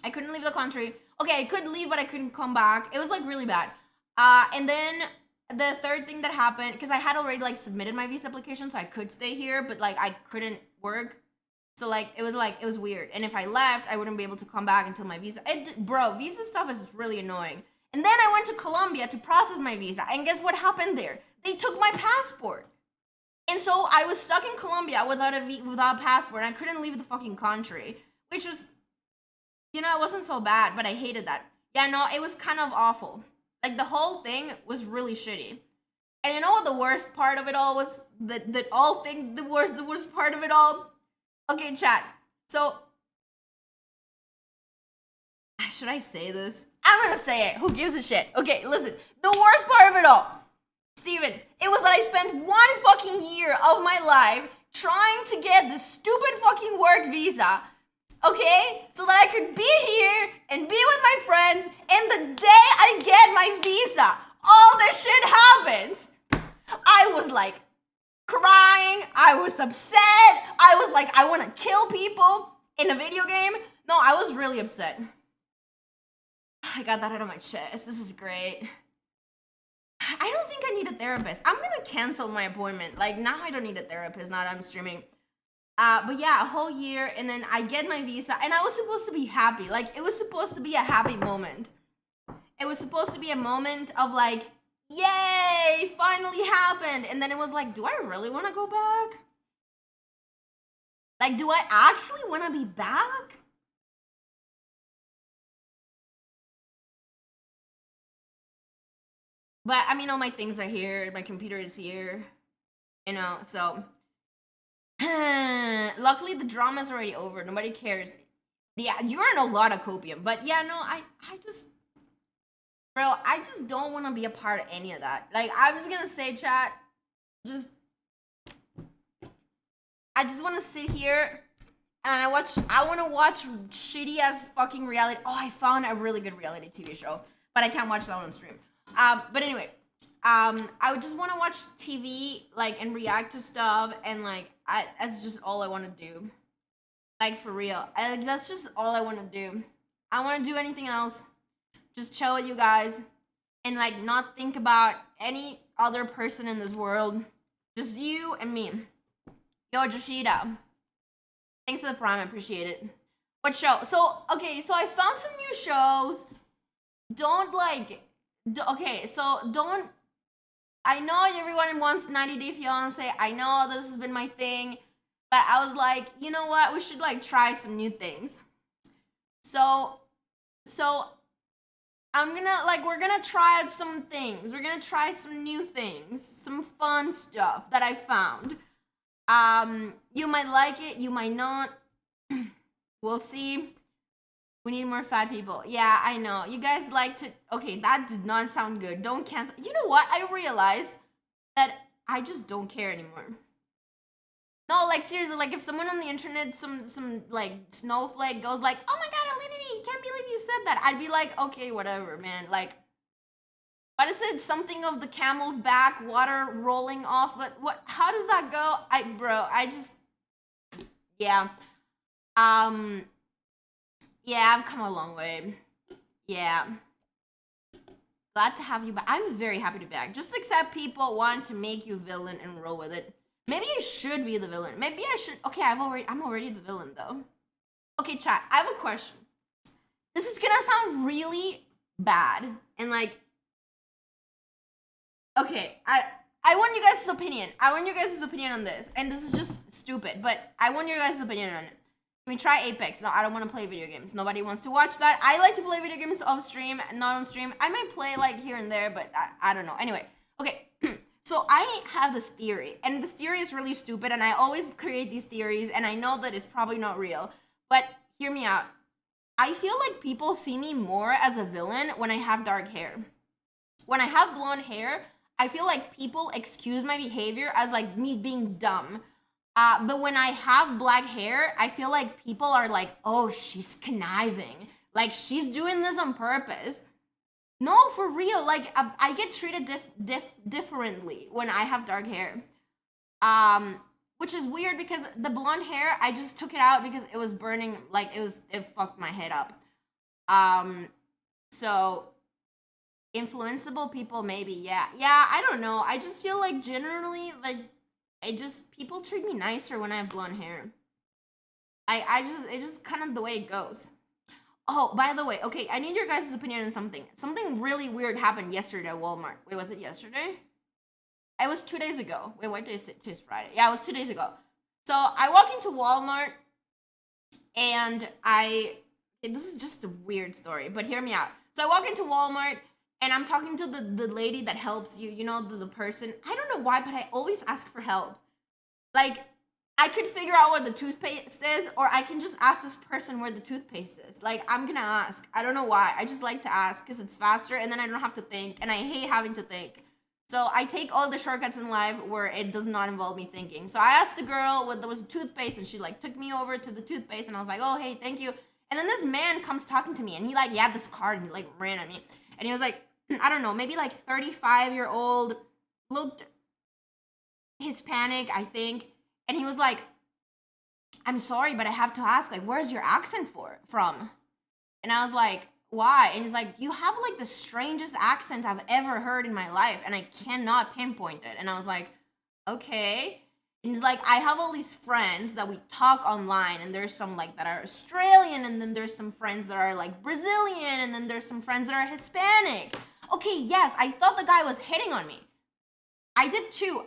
[SPEAKER 1] I couldn't leave the country. Okay, I could leave, but I couldn't come back. It was, like, really bad. And then the third thing that happened, because I had already, like, submitted my visa application, so I could stay here, but, like, I couldn't work. So, like, it was weird. And if I left, I wouldn't be able to come back until my visa. Bro, visa stuff is really annoying. And then I went to Colombia to process my visa. And guess what happened there? They took my passport. And so I was stuck in Colombia without a passport. And I couldn't leave the fucking country, which was, you know, it wasn't so bad, but I hated that. Yeah, no, it was kind of awful. Like, the whole thing was really shitty. And you know what the worst part of it all was? The worst part of it all? Okay, chat. So, should I say this? I'm gonna say it. Who gives a shit? Okay, listen. The worst part of it all, Steven, it was that I spent 1 fucking year of my life trying to get this stupid fucking work visa, okay? So that I could be here and be with my friends, and the day I get my visa, all this shit happens. I was, like, crying. I was upset. I was like, I want to kill people in a video game. No, I was really upset. I got that out of my chest. This is great. I don't think I need a therapist. I'm gonna cancel my appointment. Like, now I don't need a therapist. Now that I'm streaming. But yeah, a whole year, and then I get my visa, and I was supposed to be happy. Like, it was supposed to be a happy moment. It was supposed to be a moment of, like, yay, finally happened. And then it was like, do I really want to go back? Like, do I actually want to be back? But, I mean, all my things are here. My computer is here. You know, so Luckily, the drama's already over. Nobody cares. Yeah, you're in a lot of copium. But yeah, no, I just, bro, I just don't want to be a part of any of that. Like, I'm just gonna say, chat, just, I just want to sit here and I want to watch shitty ass fucking reality. Oh, I found a really good reality TV show, but I can't watch that on stream. But anyway, I would just want to watch TV, like, and react to stuff, and like, that's just all I want to do. Like, for real, that's just all I want to do. I don't want to do anything else. Just chill with you guys, and like, not think about any other person in this world. Just you and me. Yo, Joshida. Thanks for the prime, I appreciate it. What show? So, okay, so I found some new shows. Don't like, okay, so don't, I know everyone wants 90 Day Fiancé. I know this has been my thing, but I was like, you know what? We should like try some new things. So I'm gonna, like, we're gonna try out some things. We're gonna try some new things, some fun stuff that I found. You might like it, you might not. We'll see. We need more fat people. Yeah, I know. You guys like to... Okay, that did not sound good. Don't cancel. You know what? I realized that I just don't care anymore. No, like, seriously, like, if someone on the internet, some like, snowflake goes like, oh my god, Alinity, can't believe you said that. I'd be like, okay, whatever, man. Like, what is it? Something of the camel's back, water rolling off. What? How does that go? I just... Yeah. Yeah, I've come a long way. Yeah. Glad to have you back. I'm very happy to be back. Just accept people want to make you villain and roll with it. Maybe I should be the villain. Maybe I should. Okay, I'm already the villain though. Okay, chat. I have a question. This is gonna sound really bad and like. Okay, I want you guys' opinion. I want your guys' opinion on this, and this is just stupid, but I want your guys' opinion on it. Can we try Apex? No, I don't want to play video games. Nobody wants to watch that. I like to play video games off stream, not on stream. I might play like here and there, but I don't know. Anyway, okay. So I have this theory, and this theory is really stupid, and I always create these theories, and I know that it's probably not real, but hear me out. I feel like people see me more as a villain when I have dark hair. When I have blonde hair, I feel like people excuse my behavior as like me being dumb. But when I have black hair, I feel like people are like, oh, she's conniving. Like, she's doing this on purpose. No, for real. Like, I get treated differently when I have dark hair. Which is weird because the blonde hair, I just took it out because it was burning. Like, it fucked my head up. So, influenceable people, maybe, yeah. Yeah, I don't know. I just feel like generally, like, people treat me nicer when I have blonde hair. It's just kind of the way it goes. Oh, by the way, okay, I need your guys' opinion on something. Something really weird happened yesterday at Walmart. Wait, was it yesterday? It was 2 days ago. Wait, what day is it? Today's Friday. Yeah, it was 2 days ago. So I walk into Walmart and this is just a weird story, but hear me out. So I walk into Walmart and I'm talking to the lady that helps you, you know, the person. I don't know why, but I always ask for help. Like, I could figure out what the toothpaste is, or I can just ask this person where the toothpaste is. Like, I'm gonna ask. I don't know why. I just like to ask because it's faster and then I don't have to think, and I hate having to think. So I take all the shortcuts in life where it does not involve me thinking. So I asked the girl what there was toothpaste, and she like took me over to the toothpaste, and I was like, oh, hey, thank you. And then this man comes talking to me, and he like, had this card, and he like ran at me. And he was like, I don't know, maybe like 35-year-old, looked Hispanic, I think. And he was like, I'm sorry, but I have to ask, like, where's your accent from? And I was like, why? And he's like, you have like the strangest accent I've ever heard in my life, and I cannot pinpoint it. And I was like, okay. And he's like, I have all these friends that we talk online, and there's some like that are Australian, and then there's some friends that are like Brazilian, and then there's some friends that are Hispanic. Okay, yes, I thought the guy was hitting on me. I did too.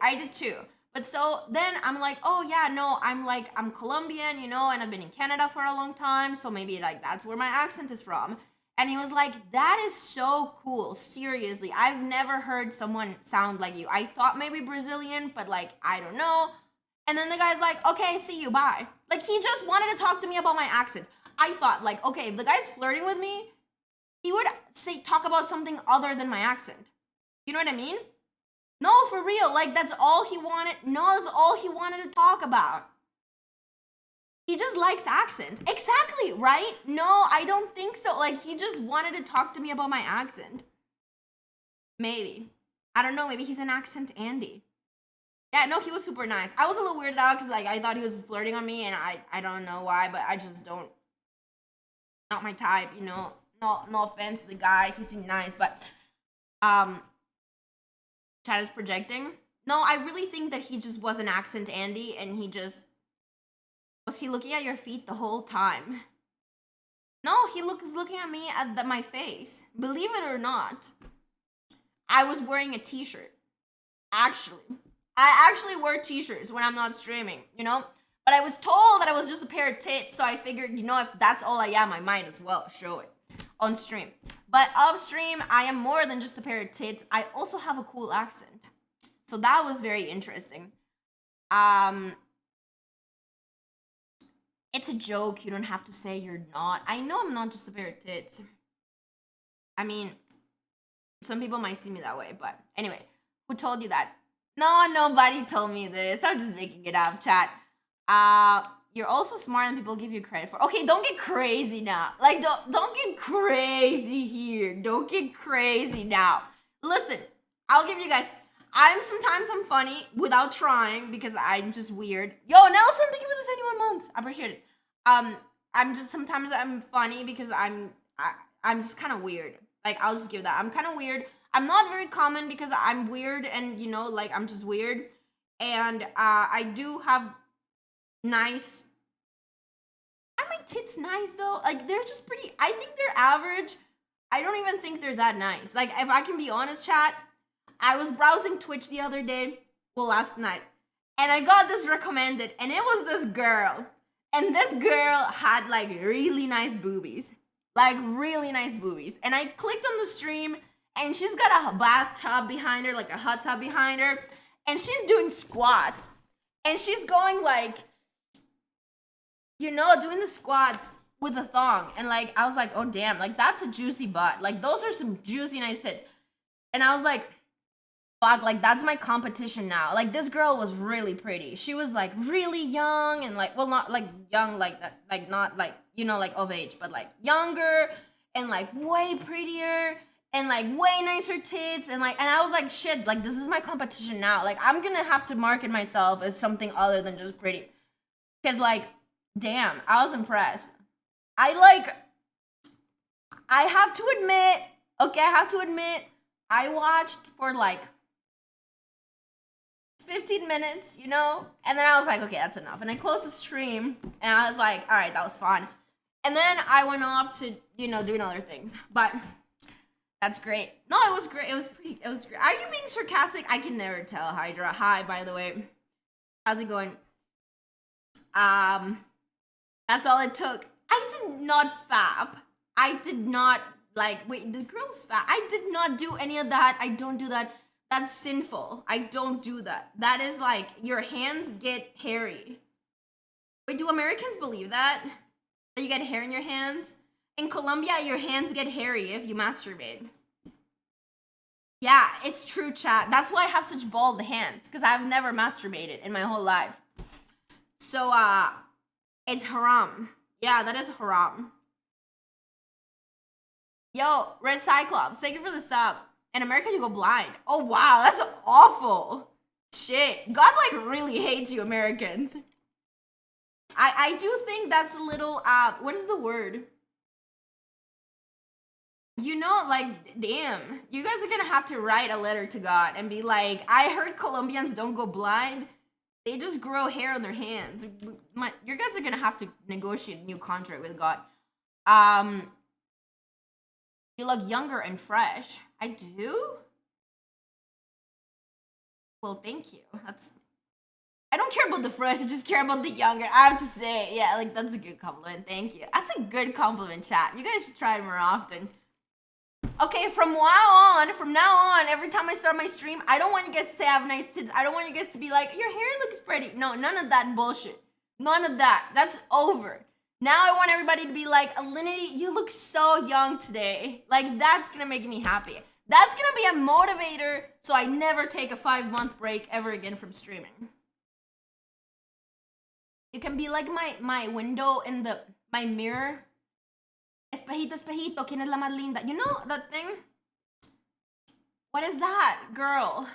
[SPEAKER 1] But so then I'm like, oh yeah, no, I'm Colombian, you know, and I've been in Canada for a long time, so maybe like that's where my accent is from. And he was like, that is so cool, seriously. I've never heard someone sound like you. I thought maybe Brazilian, but like, I don't know. And then the guy's like, okay, see you, bye. Like, he just wanted to talk to me about my accent. I thought, like, okay, if the guy's flirting with me, he would talk about something other than my accent. You know what I mean? No, for real. Like, that's all he wanted. No, that's all he wanted to talk about. He just likes accents. Exactly, right? No, I don't think so. Like, he just wanted to talk to me about my accent. Maybe. I don't know. Maybe he's an accent Andy. Yeah, no, he was super nice. I was a little weirded out because, like, I thought he was flirting on me, and I don't know why, but I just don't. Not my type, you know. No offense to the guy. He seemed nice, but Chad is projecting. No, I really think that he just was an accent Andy, and he just was he looking at your feet the whole time? No, he was looking at me at my face. Believe it or not, I was wearing a t-shirt. Actually, I actually wear t-shirts when I'm not streaming, you know? But I was told that I was just a pair of tits, so I figured, you know, if that's all I am, I might as well show it on stream. But off stream, I am more than just a pair of tits. I also have a cool accent. So that was very interesting. It's a joke. You don't have to say you're not. I know I'm not just a pair of tits. I mean, some people might see me that way, but anyway, who told you that? No, nobody told me this. I'm just making it up, chat. You're also smarter than people give you credit for. Okay, don't get crazy now. Like, don't get crazy here. Don't get crazy now. Listen, I'll give you guys. Sometimes I'm funny without trying because I'm just weird. Yo, Nelson, thank you for the 71 months. I appreciate it. Sometimes I'm funny because I'm just kind of weird. Like, I'll just give that. I'm kind of weird. I'm not very common because I'm weird and, you know, like, I'm just weird. And I do have nice. Are my tits nice though? Like, they're just pretty. I think they're average. I don't even think they're that nice. Like, if I can be honest, chat, I was browsing Twitch the other day, well, last night, and I got this recommended, and it was this girl. And this girl had, like, really nice boobies. Like, really nice boobies. And I clicked on the stream, and she's got a bathtub behind her, like a hot tub behind her, and she's doing squats. And she's going, like, you know, doing the squats with a thong. And, like, I was like, oh, damn, like, that's a juicy butt. Like, those are some juicy, nice tits. And I was like, fuck, like, that's my competition now. Like, this girl was really pretty. She was, like, really young and, like, well, not, like, young, like, like, not, like, you know, like, of age, but, like, younger and, like, way prettier and, like, way nicer tits. And, like, and I was like, shit, like, this is my competition now. Like, I'm gonna have to market myself as something other than just pretty. Because, like, damn, I was impressed. I have to admit, I watched for, like, 15 minutes, you know? And then I was like, okay, that's enough. And I closed the stream, and I was like, all right, that was fun. And then I went off to, you know, doing other things. But that's great. No, it was great. It was great. Are you being sarcastic? I can never tell, Hydra. Hi, by the way. How's it going? That's all it took. I did not fap. I did not, like, wait, the girl's fap. I did not do any of that. I don't do that. That's sinful. I don't do that. That is like, your hands get hairy. Wait, do Americans believe that? That you get hair in your hands? In Colombia, your hands get hairy if you masturbate. Yeah, it's true, chat. That's why I have such bald hands, because I've never masturbated in my whole life. So, it's haram. Yeah, that is haram. Yo, Red Cyclops, thank you for the sub. In America, you go blind. Oh, wow, that's awful. Shit. God, like, really hates you, Americans. I do think that's a little, what is the word? You know, like, damn. You guys are gonna have to write a letter to God and be like, I heard Colombians don't go blind. They just grow hair on their hands. You guys are gonna have to negotiate a new contract with God. You look younger and fresh. I do? Well, thank you. I don't care about the fresh, I just care about the younger. I have to say, yeah, like, that's a good compliment. Thank you. That's a good compliment, chat. You guys should try it more often. Okay, from now on, every time I start my stream, I don't want you guys to say I have nice tits. I don't want you guys to be like, your hair looks pretty. No, none of that bullshit. None of that. That's over. Now I want everybody to be like, Alinity, you look so young today. Like, that's gonna make me happy. That's gonna be a motivator so I never take a 5-month break ever again from streaming. You can be like my window in my mirror. Espejito, espejito, ¿quién es la más linda? You know that thing? What is that, girl?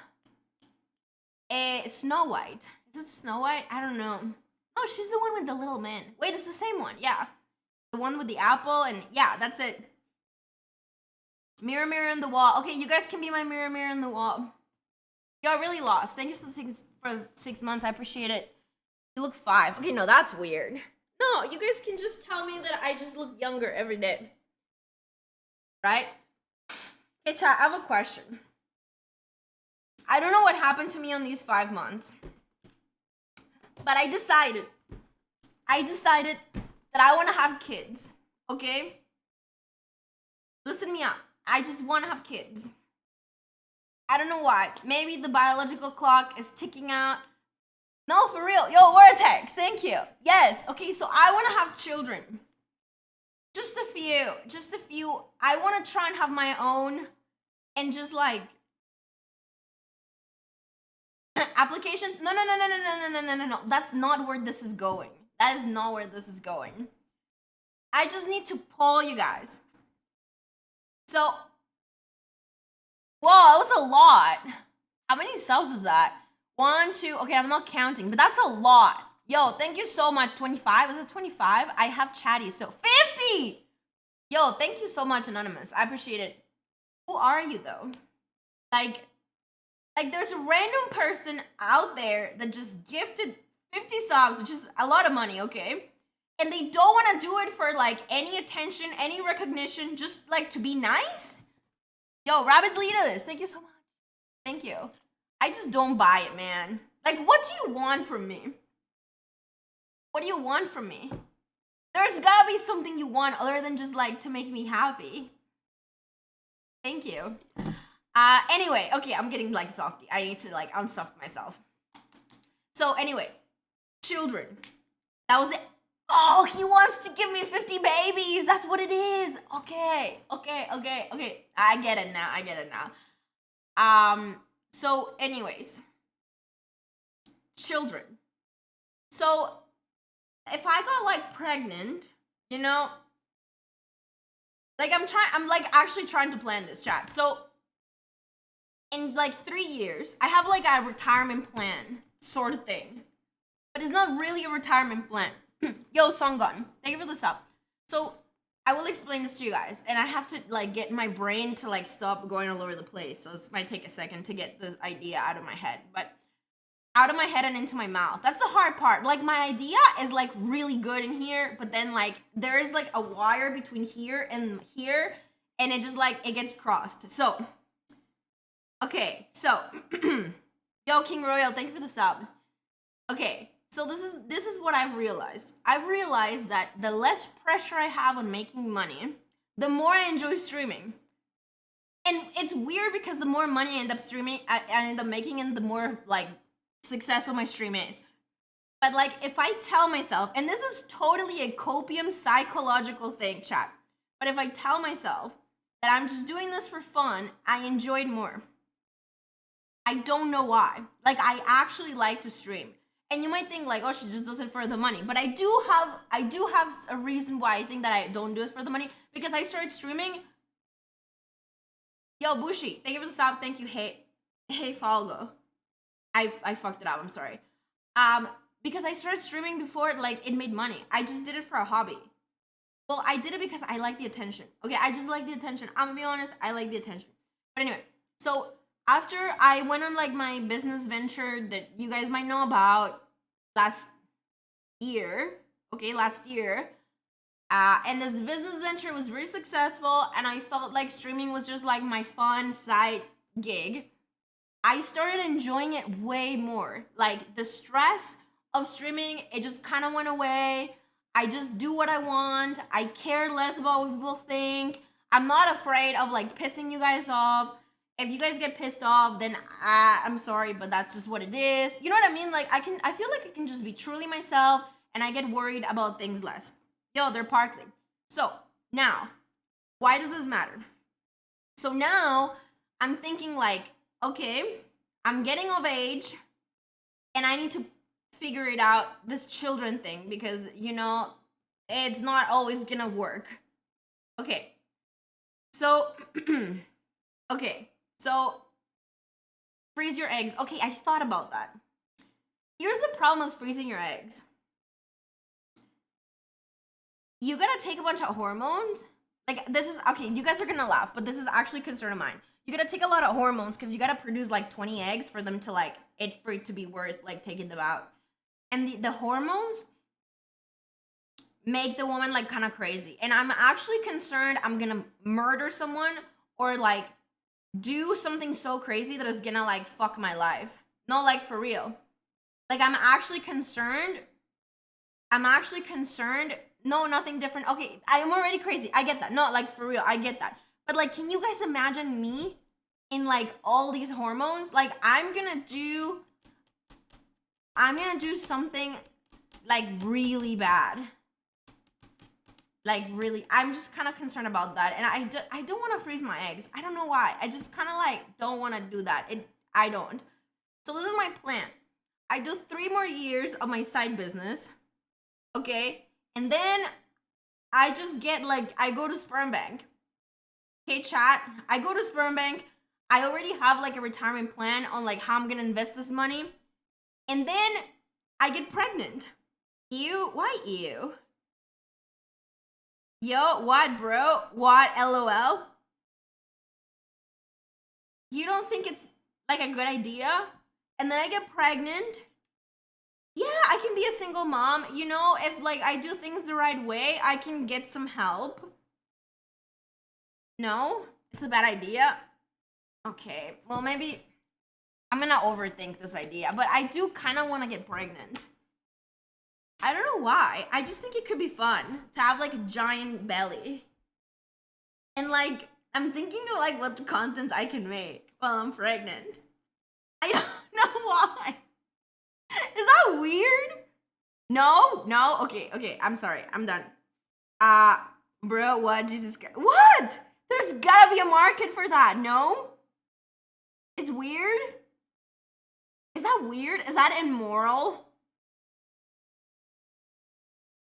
[SPEAKER 1] Snow White. Is it Snow White? I don't know. Oh, she's the one with the little man. Wait, it's the same one. Yeah. The one with the apple and yeah, that's it. Mirror, mirror in the wall. Okay, you guys can be my mirror, mirror in the wall. Yo, really lost. Thank you for 6 months. I appreciate it. You look 5. Okay, no, that's weird. No, you guys can just tell me that I just look younger every day. Right? Hey, chat, I have a question. I don't know what happened to me on these 5 months. But I decided that I want to have kids. Okay? Listen me up. I just want to have kids. I don't know why. Maybe the biological clock is ticking out. No, for real. Yo, Vortex, thank you. Yes, okay, so I want to have children. Just a few. I want to try and have my own and just like applications. No. That's not where this is going. That is not where this is going. I just need to poll you guys. So, whoa, that was a lot. How many subs is that? 1, 2, okay, I'm not counting, but that's a lot. Yo, thank you so much. 25, is it 25? I have chatty, so 50! Yo, thank you so much, Anonymous. I appreciate it. Who are you, though? Like there's a random person out there that just gifted 50 subs, which is a lot of money, okay? And they don't want to do it for, like, any attention, any recognition, just, like, to be nice? Yo, Rabbit's Leaders, thank you so much. Thank you. I just don't buy it, man. Like, what do you want from me? What do you want from me? There's gotta be something you want other than just, like, to make me happy. Thank you. Anyway, okay, I'm getting, like, softy. I need to, like, unstuff myself. So, anyway, children. That was it. Oh, he wants to give me 50 babies. That's what it is. Okay. I get it now. So, anyways, children. So, if I got, like, pregnant, you know, like, I'm, like, actually trying to plan this, chat. So, in, like, 3 years, I have, like, a retirement plan sort of thing. But it's not really a retirement plan. Yo, Songgun, thank you for the sub. So, I will explain this to you guys, and I have to, like, get my brain to, like, stop going all over the place, so this might take a second to get this idea out of my head, but out of my head and into my mouth. That's the hard part. Like, my idea is, like, really good in here, but then, like, there is, like, a wire between here, and it just, like, it gets crossed. So, okay, so, yo, King Royal, thank you for the sub. Okay. So this is what I've realized. I've realized that the less pressure I have on making money, the more I enjoy streaming. And it's weird because the more money I end up streaming, I end up making, and the more, like, successful my stream is. But, like, if I tell myself, and this is totally a copium psychological thing, chat, but if I tell myself that I'm just doing this for fun, I enjoy it more. I don't know why. Like, I actually like to stream. And you might think, like, oh, she just does it for the money. But I do have a reason why I think that I don't do it for the money. Because I started streaming. Yo, Bushi, thank you for the sub. Thank you. Hey, Falgo. I fucked it up. I'm sorry. Because I started streaming before, like, it made money. I just did it for a hobby. Well, I did it because I like the attention. Okay, I just like the attention. I'm gonna be honest, I like the attention. But anyway, so after I went on, like, my business venture that you guys might know about last year, and this business venture was very successful, and I felt like streaming was just, like, my fun side gig. I started enjoying it way more. Like, the stress of streaming, it just kind of went away. I just do what I want. I care less about what people think. I'm not afraid of like pissing you guys off. If you guys get pissed off, then I'm sorry, but that's just what it is. You know what I mean? Like I feel like I can just be truly myself, and I get worried about things less. Yo, they're parkling. So now, why does this matter? So now I'm thinking like, okay, I'm getting of age, and I need to figure it out, this children thing, because you know it's not always gonna work. Okay, so okay, so freeze your eggs. Okay, I thought about that. Here's the problem with freezing your eggs. You gotta take a bunch of hormones. Like this is, okay, you guys are gonna laugh, but this is actually a concern of mine. You gotta take a lot of hormones because you gotta produce like 20 eggs for them to like, it for it to be worth like taking them out. And the hormones make the woman like kind of crazy. And I'm actually concerned I'm gonna murder someone or like do something so crazy that is gonna like fuck my life. No, like for real. Like I'm actually concerned. No, nothing different. Okay, I am already crazy. I get that. No, like for real, I get that. But like, can you guys imagine me in like all these hormones? Like I'm gonna do something like really bad. Like really, I'm just kind of concerned about that. And I don't want to freeze my eggs. I don't know why. I just kind of like don't want to do that. I don't. So this is my plan. I do 3 more years of my side business. Okay? And then I just get like, I go to sperm bank. Okay, chat. I go to sperm bank. I already have like a retirement plan on like how I'm going to invest this money. And then I get pregnant. Ew. Why ew? Yo, what, bro? What, LOL? You don't think it's like a good idea? And then I get pregnant. Yeah, I can be a single mom. You know, if like I do things the right way, I can get some help. No? It's a bad idea? Okay, well maybe I'm gonna overthink this idea, but I do kind of want to get pregnant. I don't know why. I just think it could be fun to have like a giant belly. And like, I'm thinking of like what content I can make while I'm pregnant. I don't know why. Is that weird? No? Okay, I'm sorry. I'm done. Bro, what? Jesus Christ. What? There's gotta be a market for that, no? It's weird? Is that weird? Is that immoral?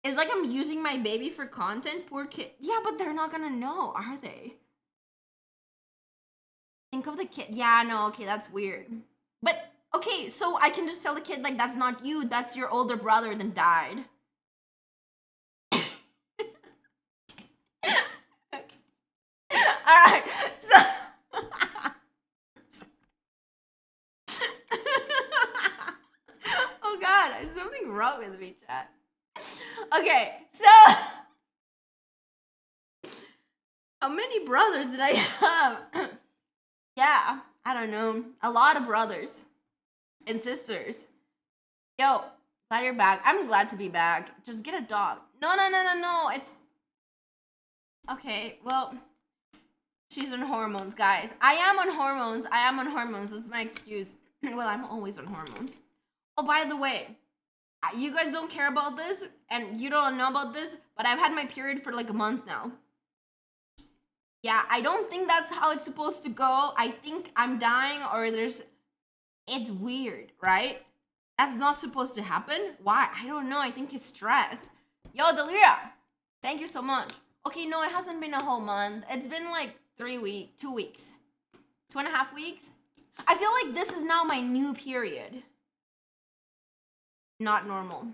[SPEAKER 1] It's like I'm using my baby for content, poor kid. Yeah, but they're not gonna know, are they? Think of the kid. Yeah, no, okay, that's weird. But, okay, so I can just tell the kid, like, that's not you, that's your older brother that died. Alright, so... Oh god, there's something wrong with me, chat. Okay, so... How many brothers did I have? Yeah, I don't know. A lot of brothers and sisters. Yo, glad you're back. I'm glad to be back. Just get a dog. No. It's... Okay, well... She's on hormones, guys. I am on hormones. That's my excuse. Well, I'm always on hormones. Oh, by the way, you guys don't care about this, and you don't know about this, but I've had my period for like a month now. Yeah, I don't think that's how it's supposed to go. I think I'm dying or there's... It's weird, right? That's not supposed to happen. Why? I don't know. I think it's stress. Yo, Delia, thank you so much. Okay, no, it hasn't been a whole month. It's been like 2 weeks. 2.5 weeks. I feel like this is now my new period. Not normal.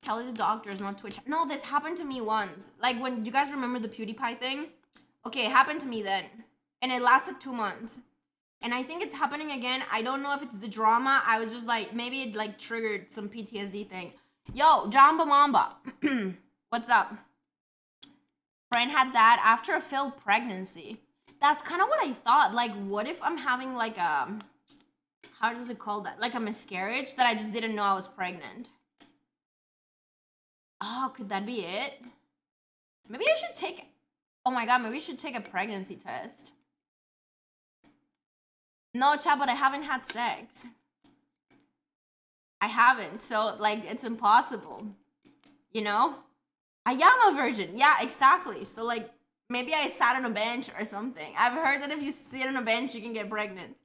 [SPEAKER 1] Tell the doctors, not Twitch. No, this happened to me once. Like when, you guys remember the PewDiePie thing? Okay, it happened to me then. And it lasted 2 months. And I think it's happening again. I don't know if it's the drama. I was just like, maybe it like triggered some PTSD thing. Yo, Jamba Mamba. What's up? Friend had that after a failed pregnancy. That's kind of what I thought. Like, what if I'm having like a... How does it call that? Like a miscarriage that I just didn't know I was pregnant. Oh, could that be it? Maybe I should take... Oh my god, maybe we should take a pregnancy test. No, chat, but I haven't had sex. I haven't, so like it's impossible. You know? I am a virgin. Yeah, exactly. So like maybe I sat on a bench or something. I've heard that if you sit on a bench, you can get pregnant.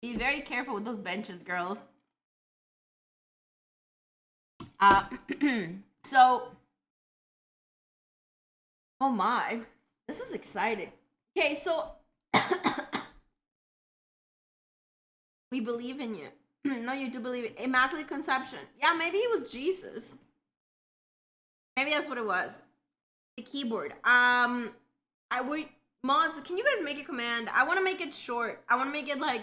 [SPEAKER 1] Be very careful with those benches, girls. So, oh my, this is exciting. Okay, so we believe in you. No, you do believe it. Immaculate Conception. Yeah, maybe it was Jesus. Maybe that's what it was. The keyboard. I would mods. Can you guys make a command? I want to make it short. I want to make it like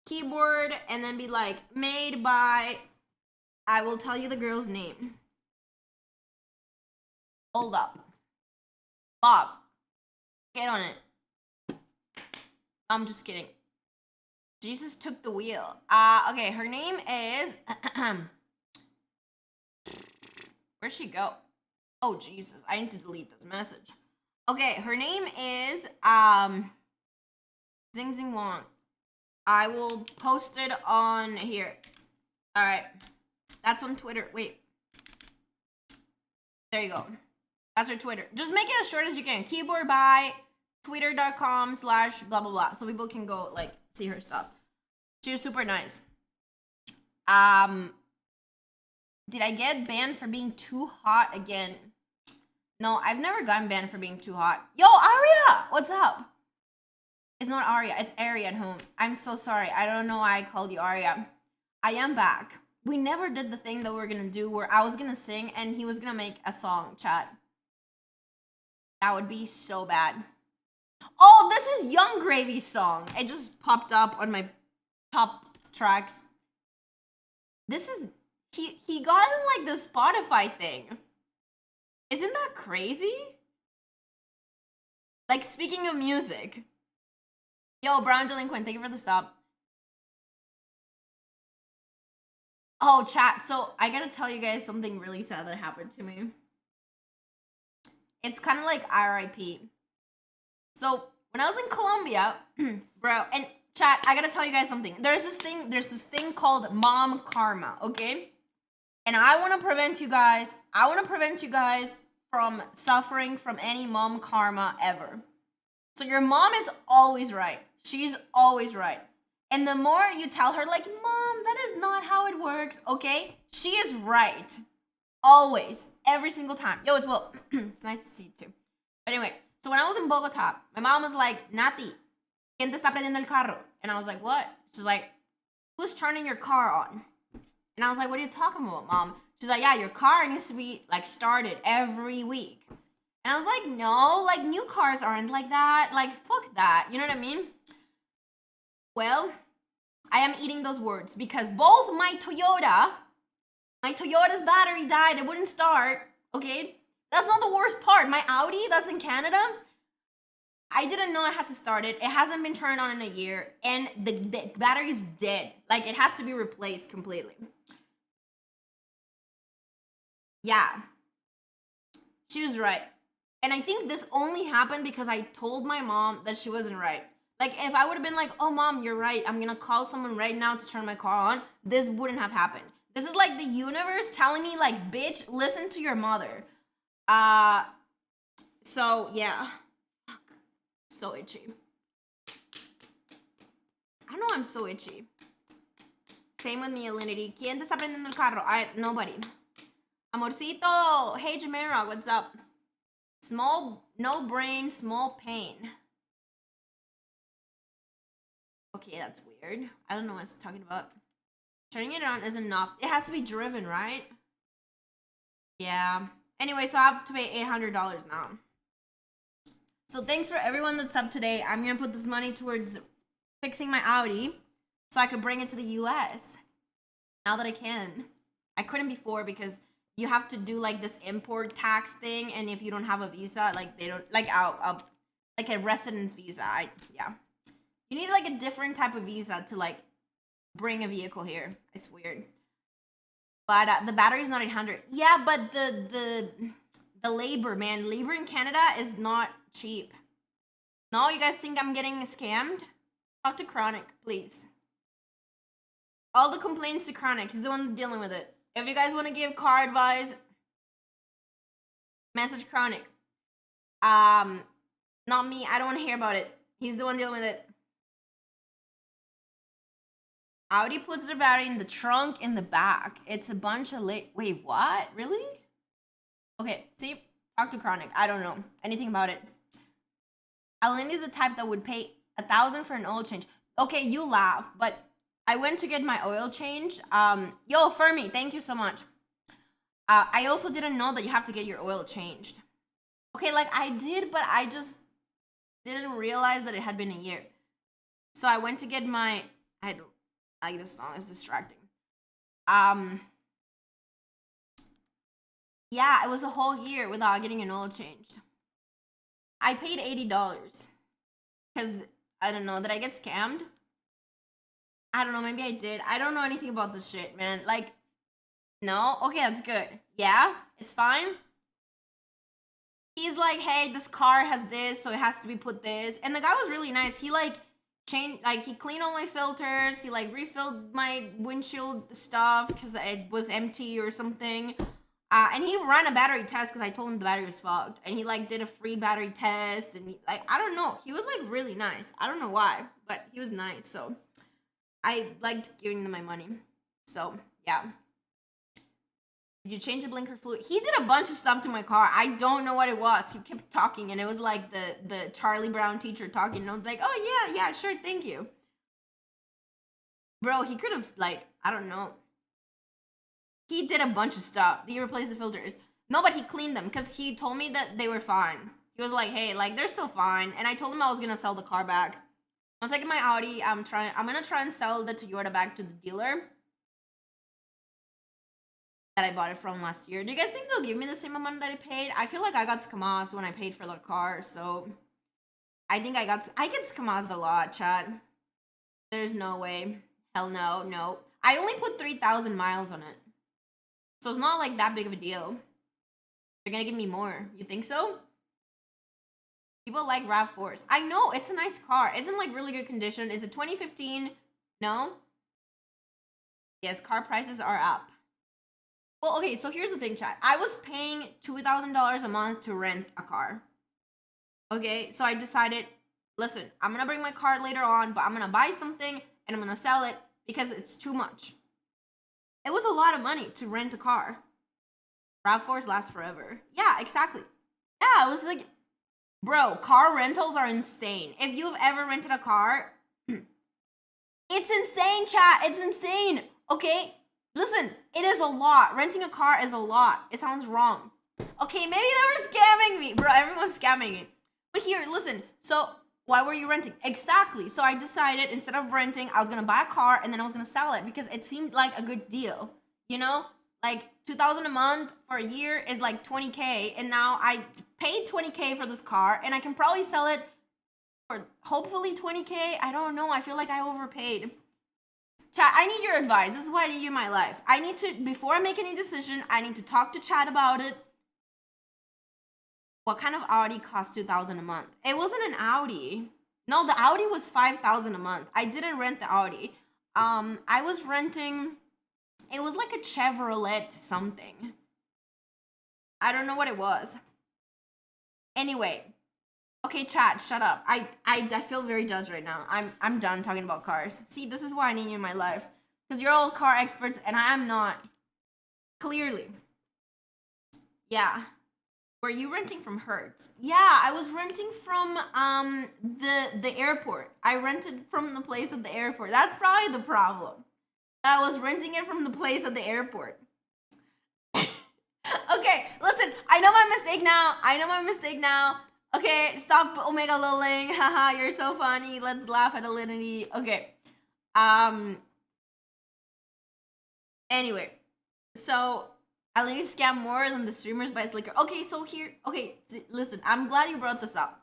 [SPEAKER 1] keyboard and then be like made by. I will tell you the girl's name. Hold up. Bob. Get on it. I'm just kidding. Jesus took the wheel. Okay, her name is where'd she go? Oh Jesus, I need to delete this message. Okay, her name is Zing Zing Wong. I will post it on here. Alright. That's on Twitter. Wait. There you go. That's her Twitter. Just make it as short as you can. Keyboard by twitter.com/blah blah blah. So people can go like see her stuff. She was super nice. Did I get banned for being too hot again? No, I've never gotten banned for being too hot. Yo, Aria! What's up? It's not Aria, it's Ari at home. I'm so sorry. I don't know why I called you Aria. I am back. We never did the thing that we were gonna do where I was gonna sing and he was gonna make a song, chat. That would be so bad. Oh, this is Young Gravy's song. It just popped up on my top tracks. This is, he got in like the Spotify thing. Isn't that crazy? Like, speaking of music. Yo, Brown Delinquent, thank you for the stop. Oh, chat, so I gotta tell you guys something really sad that happened to me. It's kind of like RIP. So, when I was in Colombia, bro, and chat, I gotta tell you guys something. There's this thing called mom karma, okay? And I want to prevent you guys from suffering from any mom karma ever. So your mom is always right. She's always right. And the more you tell her, like, Mom, that is not how it works, okay? She is right. Always. Every single time. Yo, it's Will. It's nice to see you too. But anyway, so when I was in Bogota, my mom was like, Nati, ¿quién te está prendiendo el carro? And I was like, what? She's like, who's turning your car on? And I was like, what are you talking about, Mom? She's like, yeah, your car needs to be, like, started every week. And I was like, no, like, new cars aren't like that. Like, fuck that. You know what I mean? Well, I am eating those words because both my Toyota's battery died. It wouldn't start, okay? That's not the worst part. My Audi, that's in Canada, I didn't know I had to start it. It hasn't been turned on in a year, and the battery's dead. Like, it has to be replaced completely. Yeah. She was right. And I think this only happened because I told my mom that she wasn't right. Like, if I would have been like, oh, Mom, you're right. I'm going to call someone right now to turn my car on. This wouldn't have happened. This is like the universe telling me, like, bitch, listen to your mother. So, yeah. Fuck. So itchy. I know I'm so itchy. Same with me, Alinity. ¿Quién te está prendiendo el carro? Nobody. Amorcito. Hey, Jamera, what's up? Small, no brain, small pain. Okay, that's weird. I don't know what it's talking about. Turning it on is enough. It has to be driven, right? Yeah. Anyway, so I have to pay $800 now. So thanks for everyone that's up today. I'm going to put this money towards fixing my Audi so I could bring it to the US. Now that I can. I couldn't before because you have to do like this import tax thing, and if you don't have a visa, like they don't, like like a residence visa. Yeah. You need like a different type of visa to like bring a vehicle here. It's weird. But the battery's not 800. Yeah, but the labor, man, labor in Canada is not cheap. No, you guys think I'm getting scammed? Talk to Chronic, please. All the complaints to Chronic. He's the one dealing with it. If you guys want to give car advice, message Chronic. Not me. I don't want to hear about it. He's the one dealing with it. Audi puts their battery in the trunk in the back. It's a bunch of wait, what? Really? Okay, see? Talk to Chronic. I don't know anything about it. Alinity is the type that would pay $1,000 for an oil change. Okay, you laugh, but I went to get my oil changed. Yo, Fermi, thank you so much. I also didn't know that you have to get your oil changed. Okay, like I did, but I just didn't realize that it had been a year. So I went to get my, like this song is distracting. Yeah, it was a whole year without getting an oil changed. I paid $80 because I don't know, did I get scammed? I don't know, maybe I did. I don't know anything about this shit, man. Like, no? Okay, that's good. Yeah, it's fine. He's like, hey, this car has this, so it has to be put this. And the guy was really nice. He like changed, like he cleaned all my filters. He like refilled my windshield stuff because it was empty or something. And he ran a battery test because I told him the battery was fogged. And he like did a free battery test. And he, like, I don't know. He was like really nice. I don't know why, but he was nice. So I liked giving them my money. So yeah. Did you change the blinker fluid? He did a bunch of stuff to my car. I don't know what it was. He kept talking and it was like the Charlie Brown teacher talking. And I was like, oh yeah, sure, thank you. Bro, he could have like, I don't know. He did a bunch of stuff. He replaced the filters. No, but he cleaned them because he told me that they were fine. He was like, hey, like they're still fine. And I told him I was gonna sell the car back. Once I get my Audi, I'm gonna try and sell the Toyota back to the dealer that I bought it from last year. Do you guys think they'll give me the same amount that I paid? I feel like I got scammazed when I paid for the car, so I think I get scammazed a lot, chat. There's no way. Hell no, no. I only put 3,000 miles on it. So it's not like that big of a deal. They're gonna give me more. You think so? People like RAV4s. I know, it's a nice car. It's in like really good condition. Is it 2015? No? Yes, car prices are up. Well, okay, so here's the thing, chat. I was paying $2,000 a month to rent a car. Okay, so I decided, listen, I'm gonna bring my car later on, but I'm gonna buy something and I'm gonna sell it because it's too much. It was a lot of money to rent a car. RAV4s last forever. Yeah, exactly. Yeah, it was like, bro, car rentals are insane. If you've ever rented a car, it's insane, chat. It's insane. Okay? Listen, it is a lot. Renting a car is a lot. It sounds wrong. Okay, maybe they were scamming me. Bro, everyone's scamming me. But here, listen. So, why were you renting? Exactly. So, I decided instead of renting, I was going to buy a car and then I was going to sell it because it seemed like a good deal. You know? Like, $2,000 a month for a year is like $20K. And now I paid $20K for this car and I can probably sell it for hopefully $20K. I don't know. I feel like I overpaid. Chat, I need your advice. This is why I need you in my life. I need to, before I make any decision, I need to talk to chat about it. What kind of Audi costs $2,000 a month? It wasn't an Audi. No, the Audi was $5,000 a month. I didn't rent the Audi. I was renting, it was like a Chevrolet something. I don't know what it was. Anyway. Okay, chat, shut up. I feel very judged right now. I'm done talking about cars. See, this is why I need you in my life. Because you're all car experts and I am not. Clearly. Yeah. Were you renting from Hertz? Yeah, I was renting from the airport. I rented from the place at the airport. That's probably the problem. I was renting it from the place at the airport. Okay, listen, I know my mistake now. Okay, stop Omega lulling. Haha, you're so funny. Let's laugh at Alinity. Okay. Anyway, so Alinity scam more than the streamers buys liquor. Okay, so here, okay, listen, I'm glad you brought this up.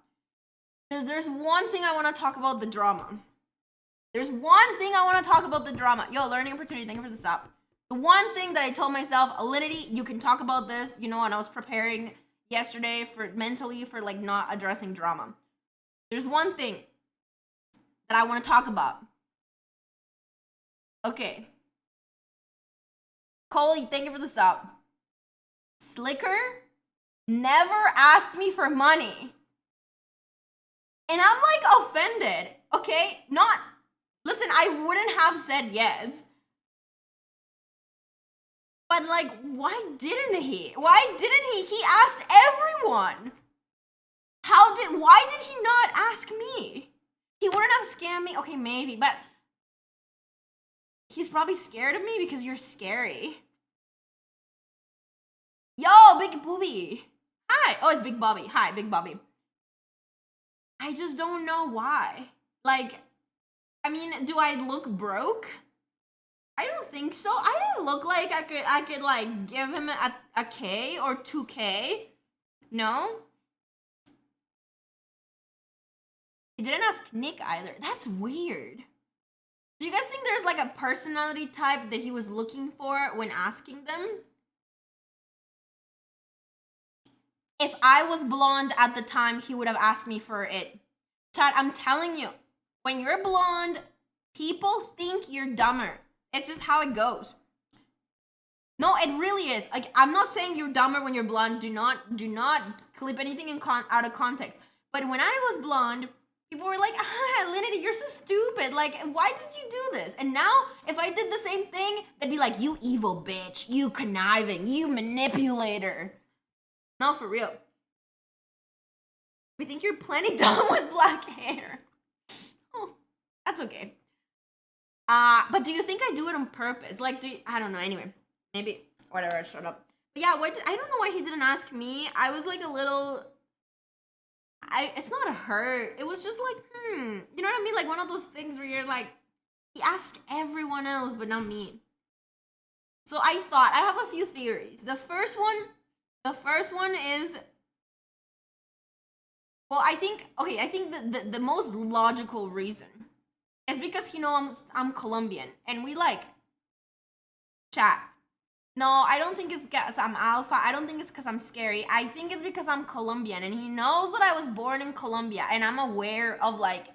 [SPEAKER 1] There's one thing I want to talk about the drama. There's one thing I want to talk about the drama. Yo, learning opportunity, thank you for the stop. The one thing that I told myself, Alinity, you can talk about this, you know, and I was preparing yesterday for mentally for like not addressing drama. there's one thing that I want to talk about. Okay. Coley, thank you for the sub. Slicker never asked me for money. And I'm like offended, okay? Listen, I wouldn't have said yes. But like, why didn't he? Why didn't he? He asked everyone. Why did he not ask me? He wouldn't have scammed me. Okay, maybe, but he's probably scared of me because you're scary. Yo, Big Booby. Hi. Oh, it's Big Bobby. Hi, Big Bobby. I just don't know why. Like, I mean, do I look broke? I don't think so. I didn't look like I could like give him a K or 2K. No. He didn't ask Nick either. That's weird. Do you guys think there's like a personality type that he was looking for when asking them? If I was blonde at the time, he would have asked me for it. Chad, I'm telling you, when you're blonde, people think you're dumber. It's just how it goes. No, it really is. Like, I'm not saying you're dumber when you're blonde. Do not clip anything out of context. But when I was blonde, people were like, Alinity, you're so stupid. Like, why did you do this? And now, if I did the same thing, they'd be like, you evil bitch, you conniving, you manipulator. No, for real. We think you're plenty dumb with black hair. Oh, that's okay. But do you think I do it on purpose? Like, I don't know. Anyway, maybe whatever. Shut up. But yeah, I don't know why he didn't ask me. I was like a little. It's not a hurt. It was just like, you know what I mean? Like one of those things where you're like, he asked everyone else, but not me. So I have a few theories. The first one is. Well, I think the most logical reason is because he knows I'm Colombian and we like chat. No, I don't think it's because I'm alpha. I don't think it's because I'm scary. I think it's because I'm Colombian and he knows that I was born in Colombia and I'm aware of like,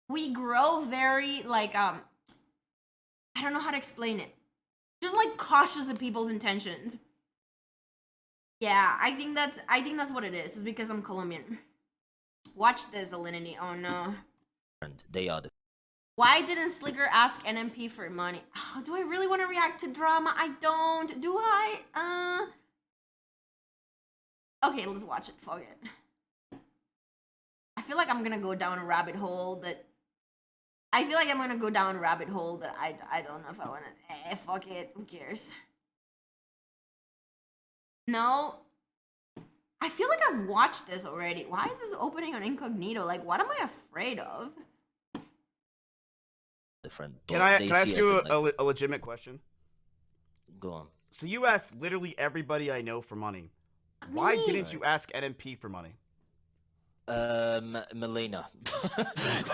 [SPEAKER 1] we grow very like, I don't know how to explain it. Just like cautious of people's intentions. Yeah, I think that's what it is. It's because I'm Colombian. Watch this, Alinity. Oh no.
[SPEAKER 2] They are the.
[SPEAKER 1] Why didn't Slicker ask NMP for money? Oh, do I really want to react to drama? I don't. Do I? Okay, let's watch it. Fuck it. I feel like I'm gonna go down a rabbit hole that. I feel like I'm gonna go down a rabbit hole that I don't know if I wanna. Fuck it. Who cares? No. I feel like I've watched this already. Why is this opening on incognito? Like, what am I afraid of?
[SPEAKER 2] Different.
[SPEAKER 3] Can I ask you a legitimate question?
[SPEAKER 2] Go on.
[SPEAKER 3] So you asked literally everybody I know for money. Why didn't you ask NMP for money?
[SPEAKER 2] Melina.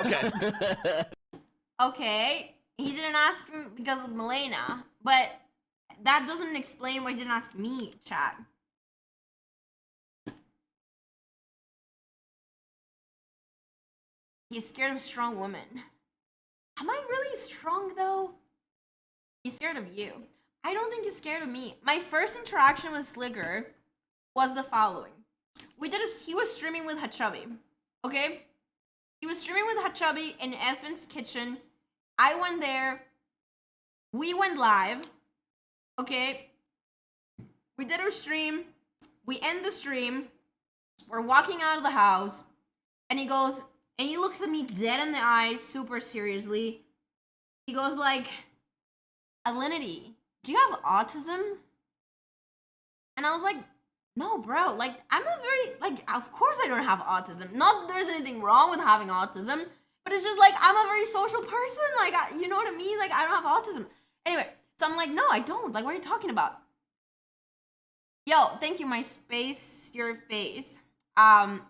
[SPEAKER 3] Okay.
[SPEAKER 1] Okay, he didn't ask me because of Melina, but that doesn't explain why he didn't ask me, chat. He's scared of strong women. Am I really strong though? He's scared of you. I don't think he's scared of me. My first interaction with Slicker was the following. He was streaming with Hachabi, okay? He was streaming with Hachabi in Esvin's kitchen. I went there. We went live, okay? We did our stream. We end the stream. We're walking out of the house. And he goes, and he looks at me dead in the eyes, super seriously. He goes like, Alinity, do you have autism? And I was like, no, bro. Like, I'm a very, like, of course I don't have autism. Not that there's anything wrong with having autism, but it's just like, I'm a very social person. Like, you know what I mean? Like, I don't have autism. Anyway, so I'm like, no, I don't. Like, what are you talking about? Yo, thank you, my space, your face. And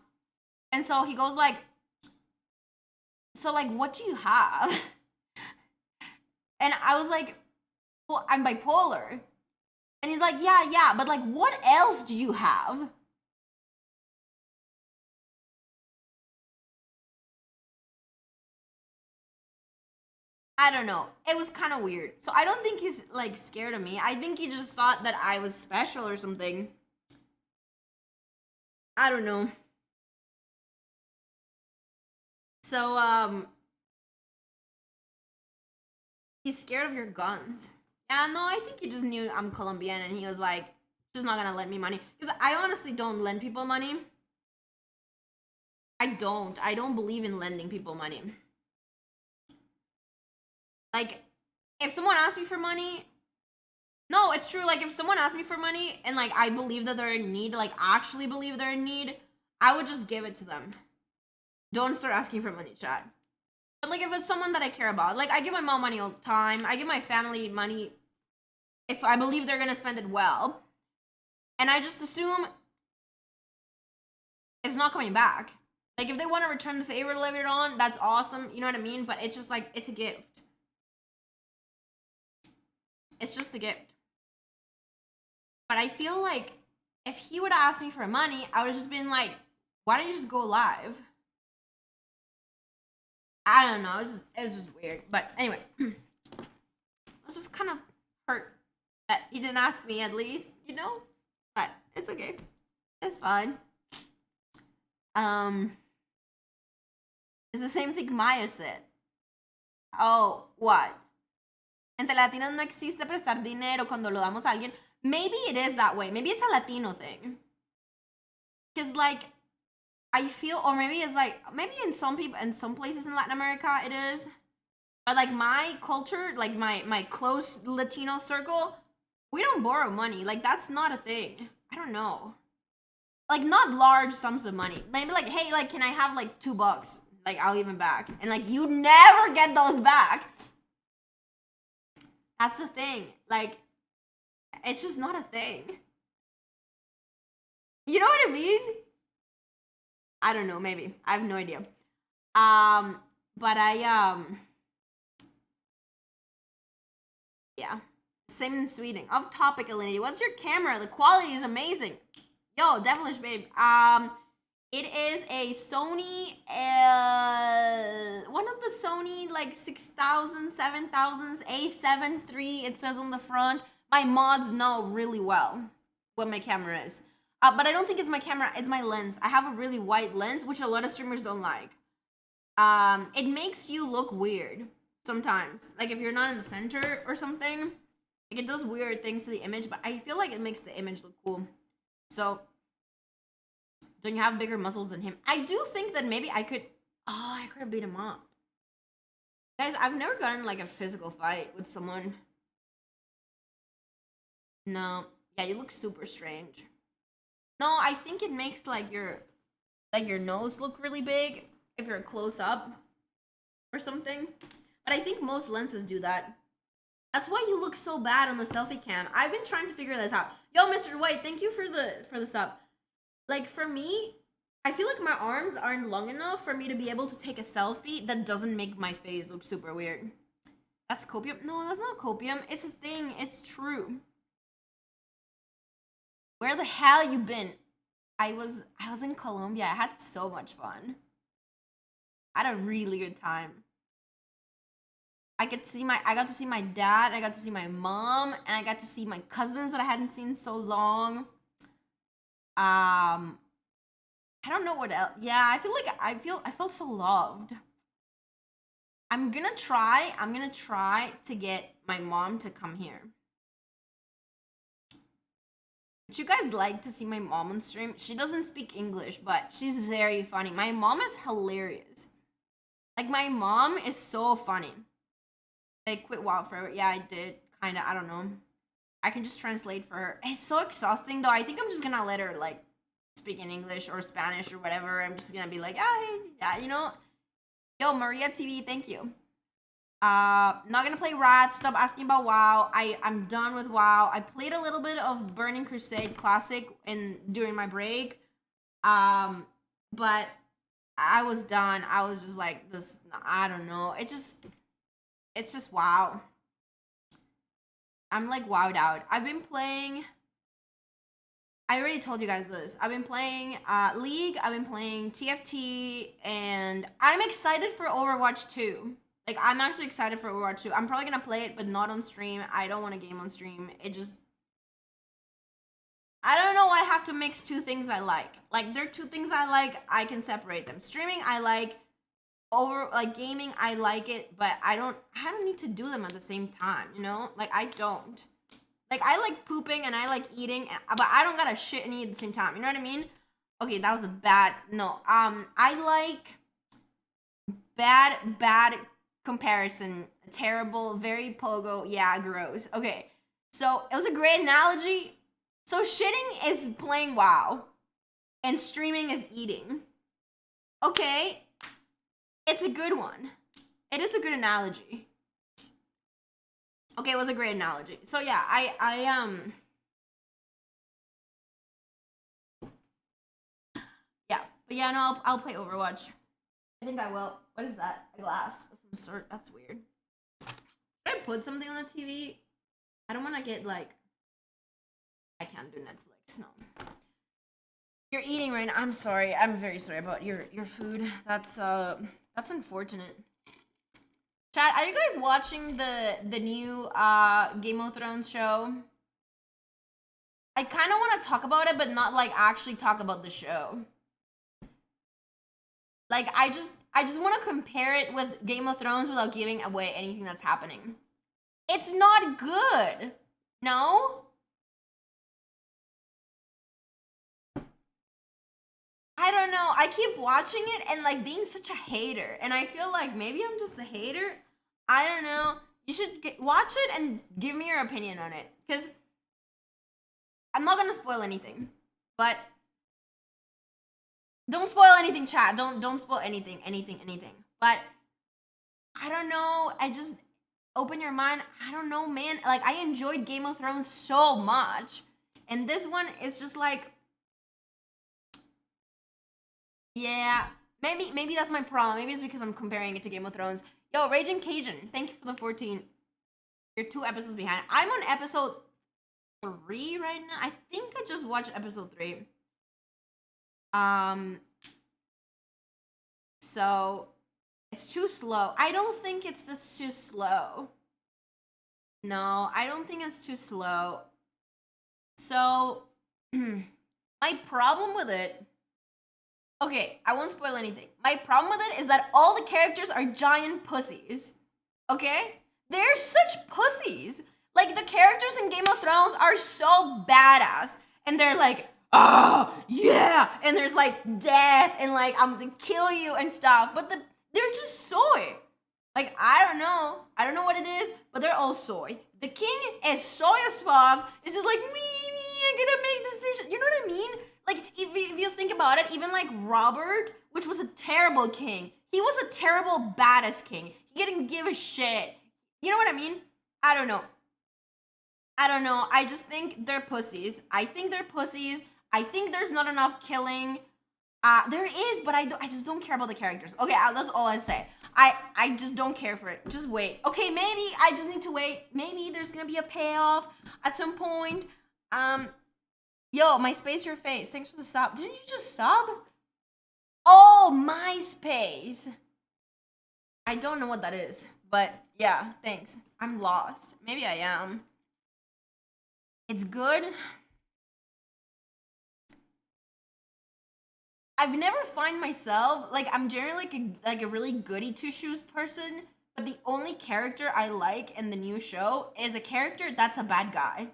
[SPEAKER 1] so he goes like, so like, what do you have? And I was like, well, I'm bipolar. And he's like, yeah, but like, what else do you have? I don't know. It was kind of weird. So I don't think he's like scared of me. I think he just thought that I was special or something. I don't know. So he's scared of your guns. Yeah, no, I think he just knew I'm Colombian and he was like, just not gonna lend me money. Because I honestly don't lend people money. I don't believe in lending people money. Like, if someone asks me for money, no, it's true. Like, if someone asks me for money and like I believe that they're in need, like actually believe they're in need, I would just give it to them. Don't start asking for money, chat. But like, if it's someone that I care about, like I give my mom money all the time. I give my family money if I believe they're gonna spend it well, and I just assume it's not coming back. Like, if they want to return the favor later on, that's awesome. You know what I mean? But it's just like, it's a gift. It's just a gift. But I feel like if he would have asked me for money, I would have just been like, why don't you just go live? I don't know. It was just weird. But anyway, I was just kind of hurt that he didn't ask me at least, you know? But it's okay. It's fine. It's the same thing Maya said. Oh, what? Entre latinos no existe prestar dinero cuando lo damos a alguien. Maybe it is that way. Maybe it's a Latino thing. Because, like, I feel, or maybe it's like, maybe in some people, in some places in Latin America it is. But, like, my culture, like, my close Latino circle, we don't borrow money. Like, that's not a thing. I don't know. Like, not large sums of money. Maybe, like, hey, like, can I have, like, $2? Like, I'll give them back. And, like, you never get those back. That's the thing. Like, it's just not a thing. You know what I mean? I don't know, maybe. I have no idea. But yeah. Same in Sweden. Off topic, Alinity. What's your camera? The quality is amazing. Yo, devilish babe. It is a Sony, one of the Sony like 6000, 7000s, A7 III, it says on the front. My mods know really well what my camera is. But I don't think it's my camera, it's my lens. I have a really wide lens, which a lot of streamers don't like. It makes you look weird sometimes. Like if you're not in the center or something, like it does weird things to the image, but I feel like it makes the image look cool. So, don't you have bigger muscles than him? I do think that maybe I could have beat him up. Guys, I've never gotten like a physical fight with someone. No. Yeah, you look super strange. No, I think it makes like your nose look really big if you're close up or something. But I think most lenses do that. That's why you look so bad on the selfie cam. I've been trying to figure this out. Yo, Mr. White, thank you for the sub. Like, for me, I feel like my arms aren't long enough for me to be able to take a selfie that doesn't make my face look super weird. That's copium? No, that's not copium. It's a thing. It's true. Where the hell you been? I was in Colombia. I had so much fun. I had a really good time. I got to see my dad, I got to see my mom, and I got to see my cousins that I hadn't seen so long. I don't know what else. Yeah, I felt so loved. I'm gonna try to get my mom to come here. Would you guys like to see my mom on stream? She doesn't speak English, but she's very funny. My mom is hilarious. Like, my mom is so funny. I quit WoW forever. Yeah, I did. Kinda, I don't know. I can just translate for her. It's so exhausting, though. I think I'm just gonna let her, like, speak in English or Spanish or whatever. I'm just gonna be like, hey, yeah, you know. Yo, Maria TV, thank you. Not gonna play Wrath. Stop asking about WoW. I'm done with WoW. I played a little bit of Burning Crusade Classic during my break. But I was done. I was just like, this, I don't know. It's just WoW. I'm like wowed out. I've been playing, I already told you guys this. I've been playing League, I've been playing TFT, and I'm excited for Overwatch 2. Like, I'm actually excited for Overwatch 2. I'm probably gonna play it, but not on stream. I don't want to game on stream. It just... I don't know why I have to mix two things I like. Like, there are two things I like, I can separate them. Streaming, I like. Gaming, I like it, but I don't need to do them at the same time, you know? Like, I don't. Like, I like pooping and I like eating, but I don't gotta shit and eat at the same time, you know what I mean? Okay, that was a bad... No, I like... Bad comparison. Terrible, very pogo, yeah, gross. Okay, so it was a great analogy. So shitting is playing WoW, and streaming is eating. Okay, it's a good one. It is a good analogy. Okay, it was a great analogy. So yeah, yeah, but yeah, no, I'll play Overwatch. I think I will. What is that? A glass of some sort? That's weird. Should I put something on the TV? I don't want to get like... I can't do Netflix, no. You're eating right now. I'm sorry. I'm very sorry about your food. That's unfortunate. Chat, are you guys watching the new Game of Thrones show? I kind of want to talk about it, but not like actually talk about the show. Like, I just want to compare it with Game of Thrones without giving away anything that's happening. It's not good. No? I don't know. I keep watching it and like being such a hater. And I feel like maybe I'm just a hater. I don't know. You should watch it and give me your opinion on it. Because I'm not going to spoil anything. But don't spoil anything, chat. Don't spoil anything. But I don't know. I just open your mind. I don't know, man. Like, I enjoyed Game of Thrones so much. And this one is just like... Yeah, maybe that's my problem. Maybe it's because I'm comparing it to Game of Thrones. Yo, Raging Cajun, thank you for the 14. You're 2 episodes behind. I'm on episode 3 right now. I think I just watched episode 3. So it's too slow. I don't think it's this too slow. No, I don't think it's too slow. So my problem with it... Okay, I won't spoil anything. My problem with it is that all the characters are giant pussies. Okay? They're such pussies. Like, the characters in Game of Thrones are so badass. And they're like, oh, yeah. And there's, like, death and, like, I'm gonna kill you and stuff. But they're just soy. Like, I don't know. I don't know what it is, but they're all soy. The king is soy as fuck. It's just like, me, I'm gonna make decisions. You know what I mean? Like, if you think about it, even like Robert, which was a terrible king, he was a terrible badass king. He didn't give a shit. You know what I mean? I don't know. I just think they're pussies. I think there's not enough killing. There is, but I just don't care about the characters. Okay, that's all I say. I just don't care for it. Just wait. Okay, maybe I just need to wait. Maybe there's gonna be a payoff at some point. Yo, MySpace your face. Thanks for the sub. Didn't you just sub? Oh, MySpace. I don't know what that is, but yeah, thanks. I'm lost. Maybe I am. It's good. I've never find myself, like, I'm generally like a really goody two-shoes person, but the only character I like in the new show is a character that's a bad guy.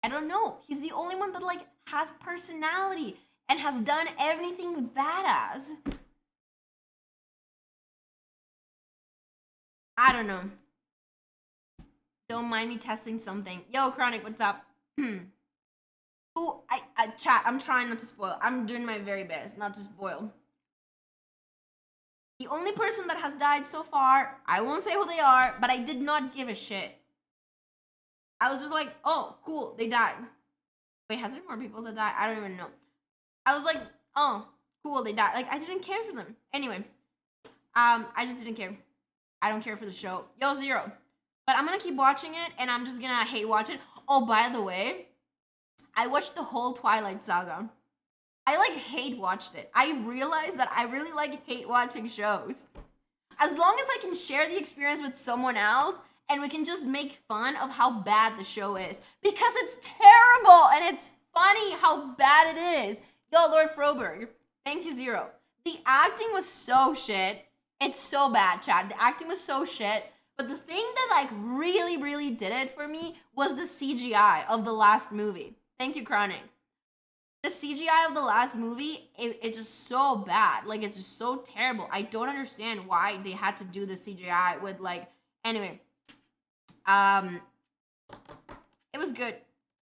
[SPEAKER 1] I don't know. He's the only one that, like, has personality and has done everything badass. I don't know. Don't mind me testing something. Yo, Chronic, what's up? Ooh, chat, I'm trying not to spoil. I'm doing my very best not to spoil. The only person that has died so far, I won't say who they are, but I did not give a shit. I was just like, oh, cool, they died. Wait, has there more people that died? I don't even know. I was like, oh, cool, they died. Like, I didn't care for them. Anyway, I just didn't care. I don't care for the show. Yo, Zero. But I'm gonna keep watching it, and I'm just gonna hate watch it. Oh, by the way, I watched the whole Twilight Saga. I like hate watched it. I realized that I really like hate watching shows. As long as I can share the experience with someone else and we can just make fun of how bad the show is. Because it's terrible and it's funny how bad it is. Yo, Lord Froberg, thank you, Zero. The acting was so shit. It's so bad, Chad. The acting was so shit. But the thing that like really, really did it for me was the CGI of the last movie. Thank you, Chronic. The CGI of the last movie, it's just so bad. Like, it's just so terrible. I don't understand why they had to do the CGI with like, anyway. It was good.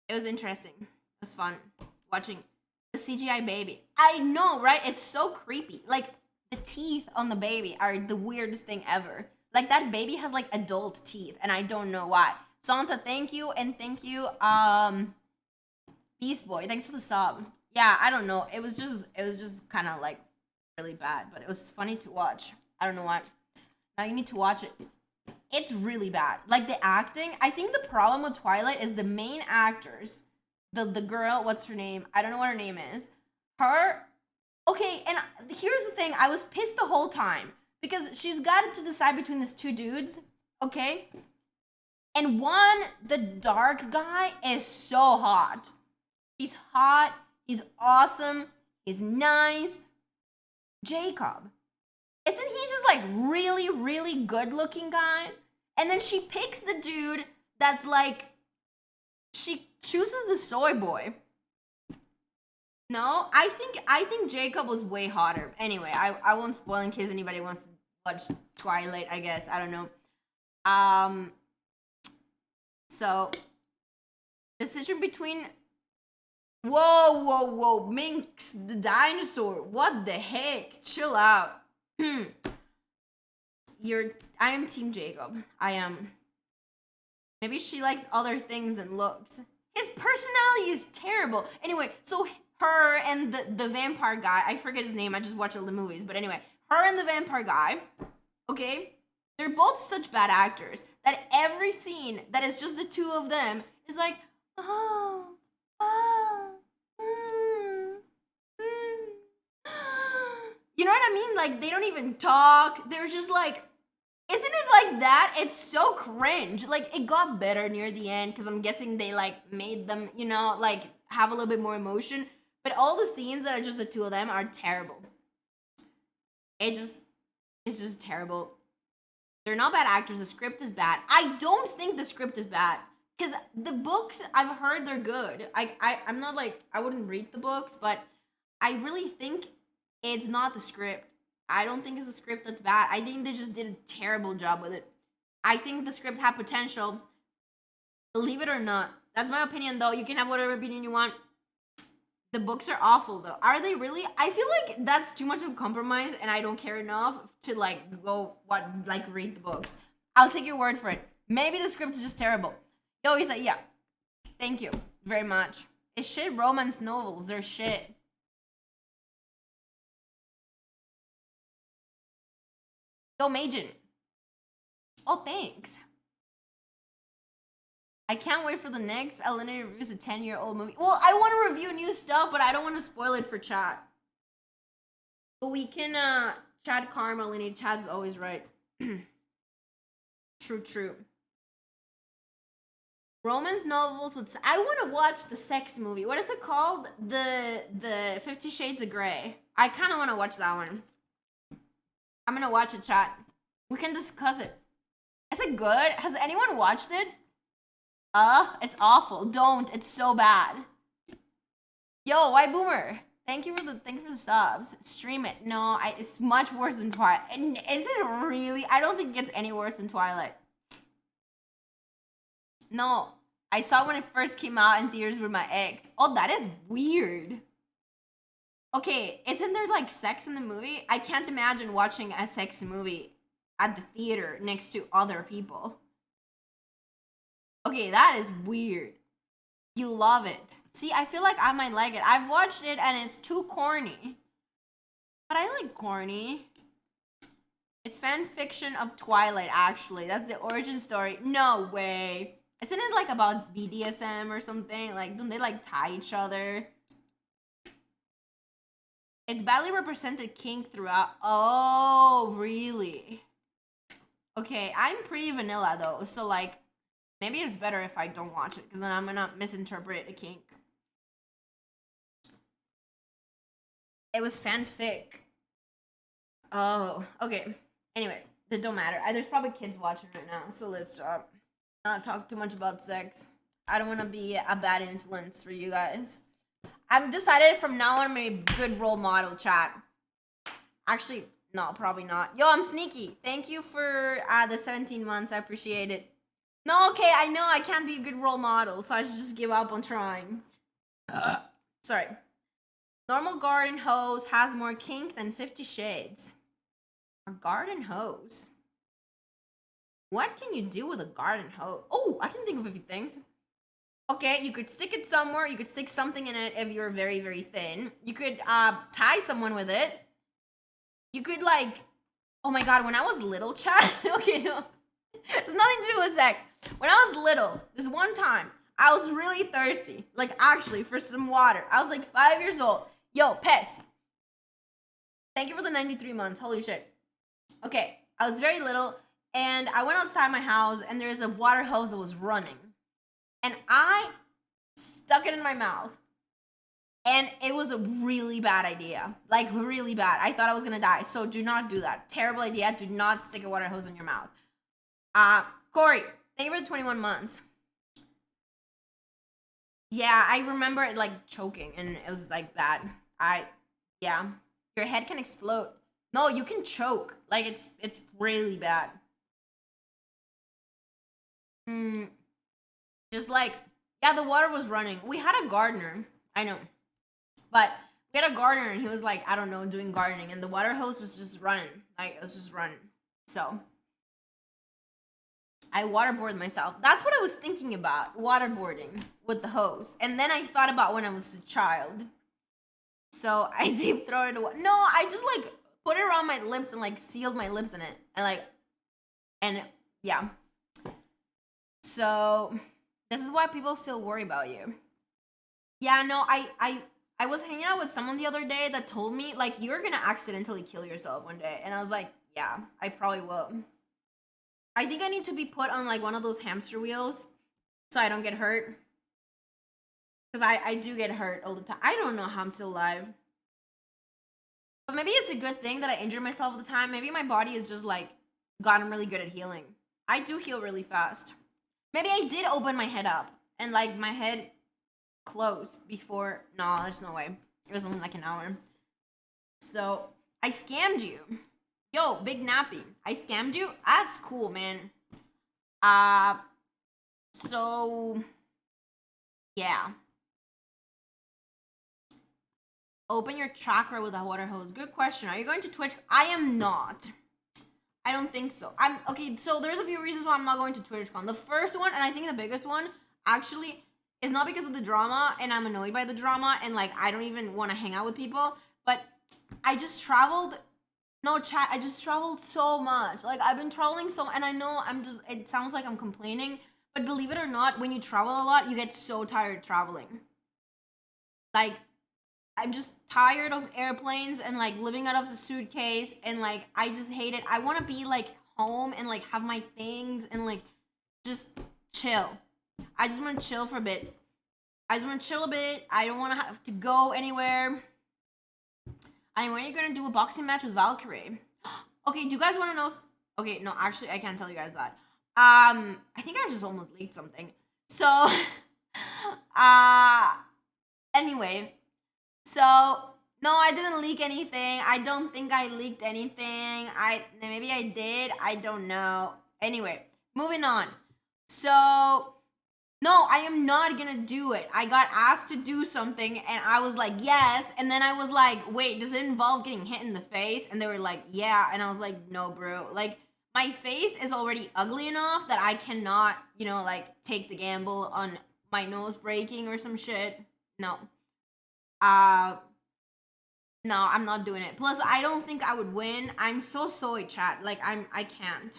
[SPEAKER 1] It was interesting. It was fun watching the CGI baby. I know, right? It's so creepy. Like, the teeth on the baby are the weirdest thing ever. Like, that baby has like adult teeth and I don't know why. Santa, thank you. And thank you, Beast Boy, thanks for the sub. Yeah, I don't know. It was just kind of like really bad, but it was funny to watch. I don't know why. Now you need to watch it. It's really bad. Like the acting, I think the problem with Twilight is the main actors, the girl, what's her name? I don't know what her name is. Her, okay, and here's the thing. I was pissed the whole time because she's got to decide between these two dudes, okay? And one, the dark guy, is so hot. He's hot, he's awesome, he's nice. Jacob. Isn't he just like really, really good looking guy? And then she picks the dude that's like, she chooses the soy boy. No, I think Jacob was way hotter. Anyway, I won't spoil in case anybody wants to watch Twilight, I guess. I don't know. So, decision between... Whoa, Minx, the dinosaur. What the heck? Chill out. I am Team Jacob. I am. Maybe she likes other things than looks. His personality is terrible. Anyway, so her and the vampire guy, I forget his name, I just watch all the movies, but anyway, her and the vampire guy, okay, they're both such bad actors that every scene that is just the two of them is like, you know what I mean? Like, they don't even talk. They're just like, isn't it like that? It's so cringe. Like, it got better near the end because I'm guessing they, like, made them, you know, like, have a little bit more emotion. But all the scenes that are just the two of them are terrible. It's just terrible. They're not bad actors. The script is bad. I don't think the script is bad. Because the books, I've heard they're good. I'm not like, I wouldn't read the books, but I really think it's not the script. I don't think it's the script that's bad. I think they just did a terrible job with it. I think the script had potential. Believe it or not. That's my opinion, though. You can have whatever opinion you want. The books are awful, though. Are they really? I feel like that's too much of a compromise, and I don't care enough to, like, read the books. I'll take your word for it. Maybe the script is just terrible. Yo, he said, yeah. Thank you very much. It's shit romance novels. They're shit. Yo, Majin. Oh, thanks. I can't wait for the next Alinity reviews a 10-year-old movie. Well, I want to review new stuff, but I don't want to spoil it for chat. But we can, Chad Karma, Alinity. Chad's always right. True. Romance novels with... I want to watch the sex movie. What is it called? The 50 Shades of Grey. I kind of want to watch that one. I'm gonna watch it, chat. We can discuss it. Is it good? Has anyone watched it? It's awful. Don't. It's so bad. Yo, why Boomer? Thank you for the subs. Stream it. No, it's much worse than Twilight. And is it really? I don't think it gets any worse than Twilight. No, I saw it when it first came out in theaters with my ex. Oh, that is weird. Okay, isn't there like sex in the movie? I can't imagine watching a sex movie at the theater next to other people. Okay, that is weird. You love it. See, I feel like I might like it. I've watched it and it's too corny. But I like corny. It's fan fiction of Twilight, actually. That's the origin story. No way. Isn't it like about BDSM or something? Like, don't they like tie each other? It's badly represented kink throughout. Oh, really? Okay, I'm pretty vanilla though, so like, maybe it's better if I don't watch it, because then I'm gonna misinterpret a kink. It was fanfic. Oh, okay. Anyway, it don't matter. There's probably kids watching right now, so let's not talk too much about sex. I don't want to be a bad influence for you guys. I've decided from now on I'm a good role model, chat. Actually, no, probably not. Yo, I'm sneaky. Thank you for the 17 months. I appreciate it. No, okay, I know I can't be a good role model, so I should just give up on trying. Sorry. Normal garden hose has more kink than 50 Shades. A garden hose? What can you do with a garden hose? Oh, I can think of a few things. Okay, you could stick it somewhere. You could stick something in it if you're very, very thin. You could tie someone with it. You could like, oh my god, when I was little, chat. Okay, no, there's nothing to do with sex. When I was little, this one time, I was really thirsty. Like actually, for some water. I was like 5 years old. Yo, Pez. Thank you for the 93 months. Holy shit. Okay, I was very little, and I went outside my house, and there's a water hose that was running. And I stuck it in my mouth. And it was a really bad idea. Like, really bad. I thought I was gonna die. So do not do that. Terrible idea. Do not stick a water hose in your mouth. Corey, thank you for the 21 months. Yeah, I remember it, like, choking, and it was, like, bad. Yeah. Your head can explode. No, you can choke. Like, it's really bad. Just, like, yeah, the water was running. We had a gardener. I know. But we had a gardener, and he was, like, I don't know, doing gardening, and the water hose was just running. Like, it was just running. So I waterboarded myself. That's what I was thinking about, waterboarding with the hose. And then I thought about when I was a child. So I deep throated it. No, I just like put it around my lips and like sealed my lips in it. And yeah. So this is why people still worry about you. Yeah, no, I was hanging out with someone the other day that told me like you're gonna accidentally kill yourself one day. And I was like, yeah, I probably will. I think I need to be put on like one of those hamster wheels so I don't get hurt. Because I do get hurt all the time. I don't know how I'm still alive. But maybe it's a good thing that I injured myself all the time. Maybe my body is just like gotten really good at healing. I do heal really fast. Maybe I did open my head up and like my head closed before. No, there's no way. It was only like an hour. So I scammed you. Yo, Big Nappy, I scammed you? That's cool, man. So, yeah. Open your chakra with a water hose. Good question. Are you going to Twitch? I am not. I don't think so. Okay, so there's a few reasons why I'm not going to TwitchCon. The first one, and I think the biggest one, actually, is not because of the drama, and I'm annoyed by the drama, and, like, I don't even want to hang out with people, but I just traveled... No, chat, I just traveled so much. Like, I've been traveling so much, and I know it sounds like I'm complaining, but believe it or not, when you travel a lot, you get so tired traveling. Like, I'm just tired of airplanes and, like, living out of a suitcase, and, like, I just hate it. I want to be, like, home and, like, have my things and, like, just chill. I just want to chill for a bit. I just want to chill a bit. I don't want to have to go anywhere. I mean, when are you gonna do a boxing match with Valkyrie? Okay, do you guys want to know? Okay, no, actually, I can't tell you guys that. I think I just almost leaked something. So, anyway, so no, I didn't leak anything. I don't think I leaked anything. Maybe I did. I don't know. Anyway, moving on. So. No, I am not gonna do it. I got asked to do something and I was like, yes. And then I was like, wait, does it involve getting hit in the face? And they were like, yeah. And I was like, no, bro. Like, my face is already ugly enough that I cannot, you know, like, take the gamble on my nose breaking or some shit. No. No, I'm not doing it. Plus, I don't think I would win. I'm so soy, chat. Like, I can't.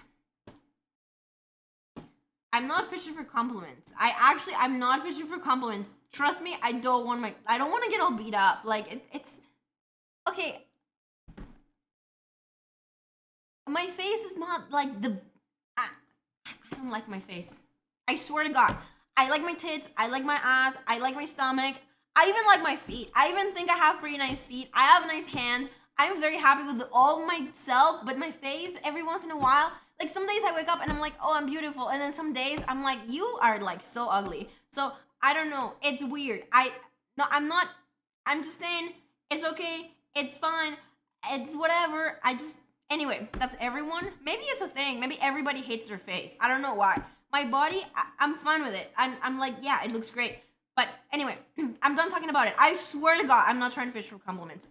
[SPEAKER 1] I'm not fishing for compliments. I'm not fishing for compliments. Trust me, I don't want to get all beat up. Like, it's... okay. My face is not like the. I don't like my face. I swear to God. I like my tits. I like my ass. I like my stomach. I even like my feet. I even think I have pretty nice feet. I have nice hands. I'm very happy with all myself, but my face, every once in a while, like some days I wake up and I'm like, oh, I'm beautiful. And then some days I'm like, you are like so ugly. So I don't know. It's weird. No, I'm not. I'm just saying it's okay. It's fine. It's whatever. Anyway, that's everyone. Maybe it's a thing. Maybe everybody hates their face. I don't know why. My body, I'm fine with it. I'm like, yeah, it looks great. But anyway, I'm done talking about it. I swear to God, I'm not trying to fish for compliments.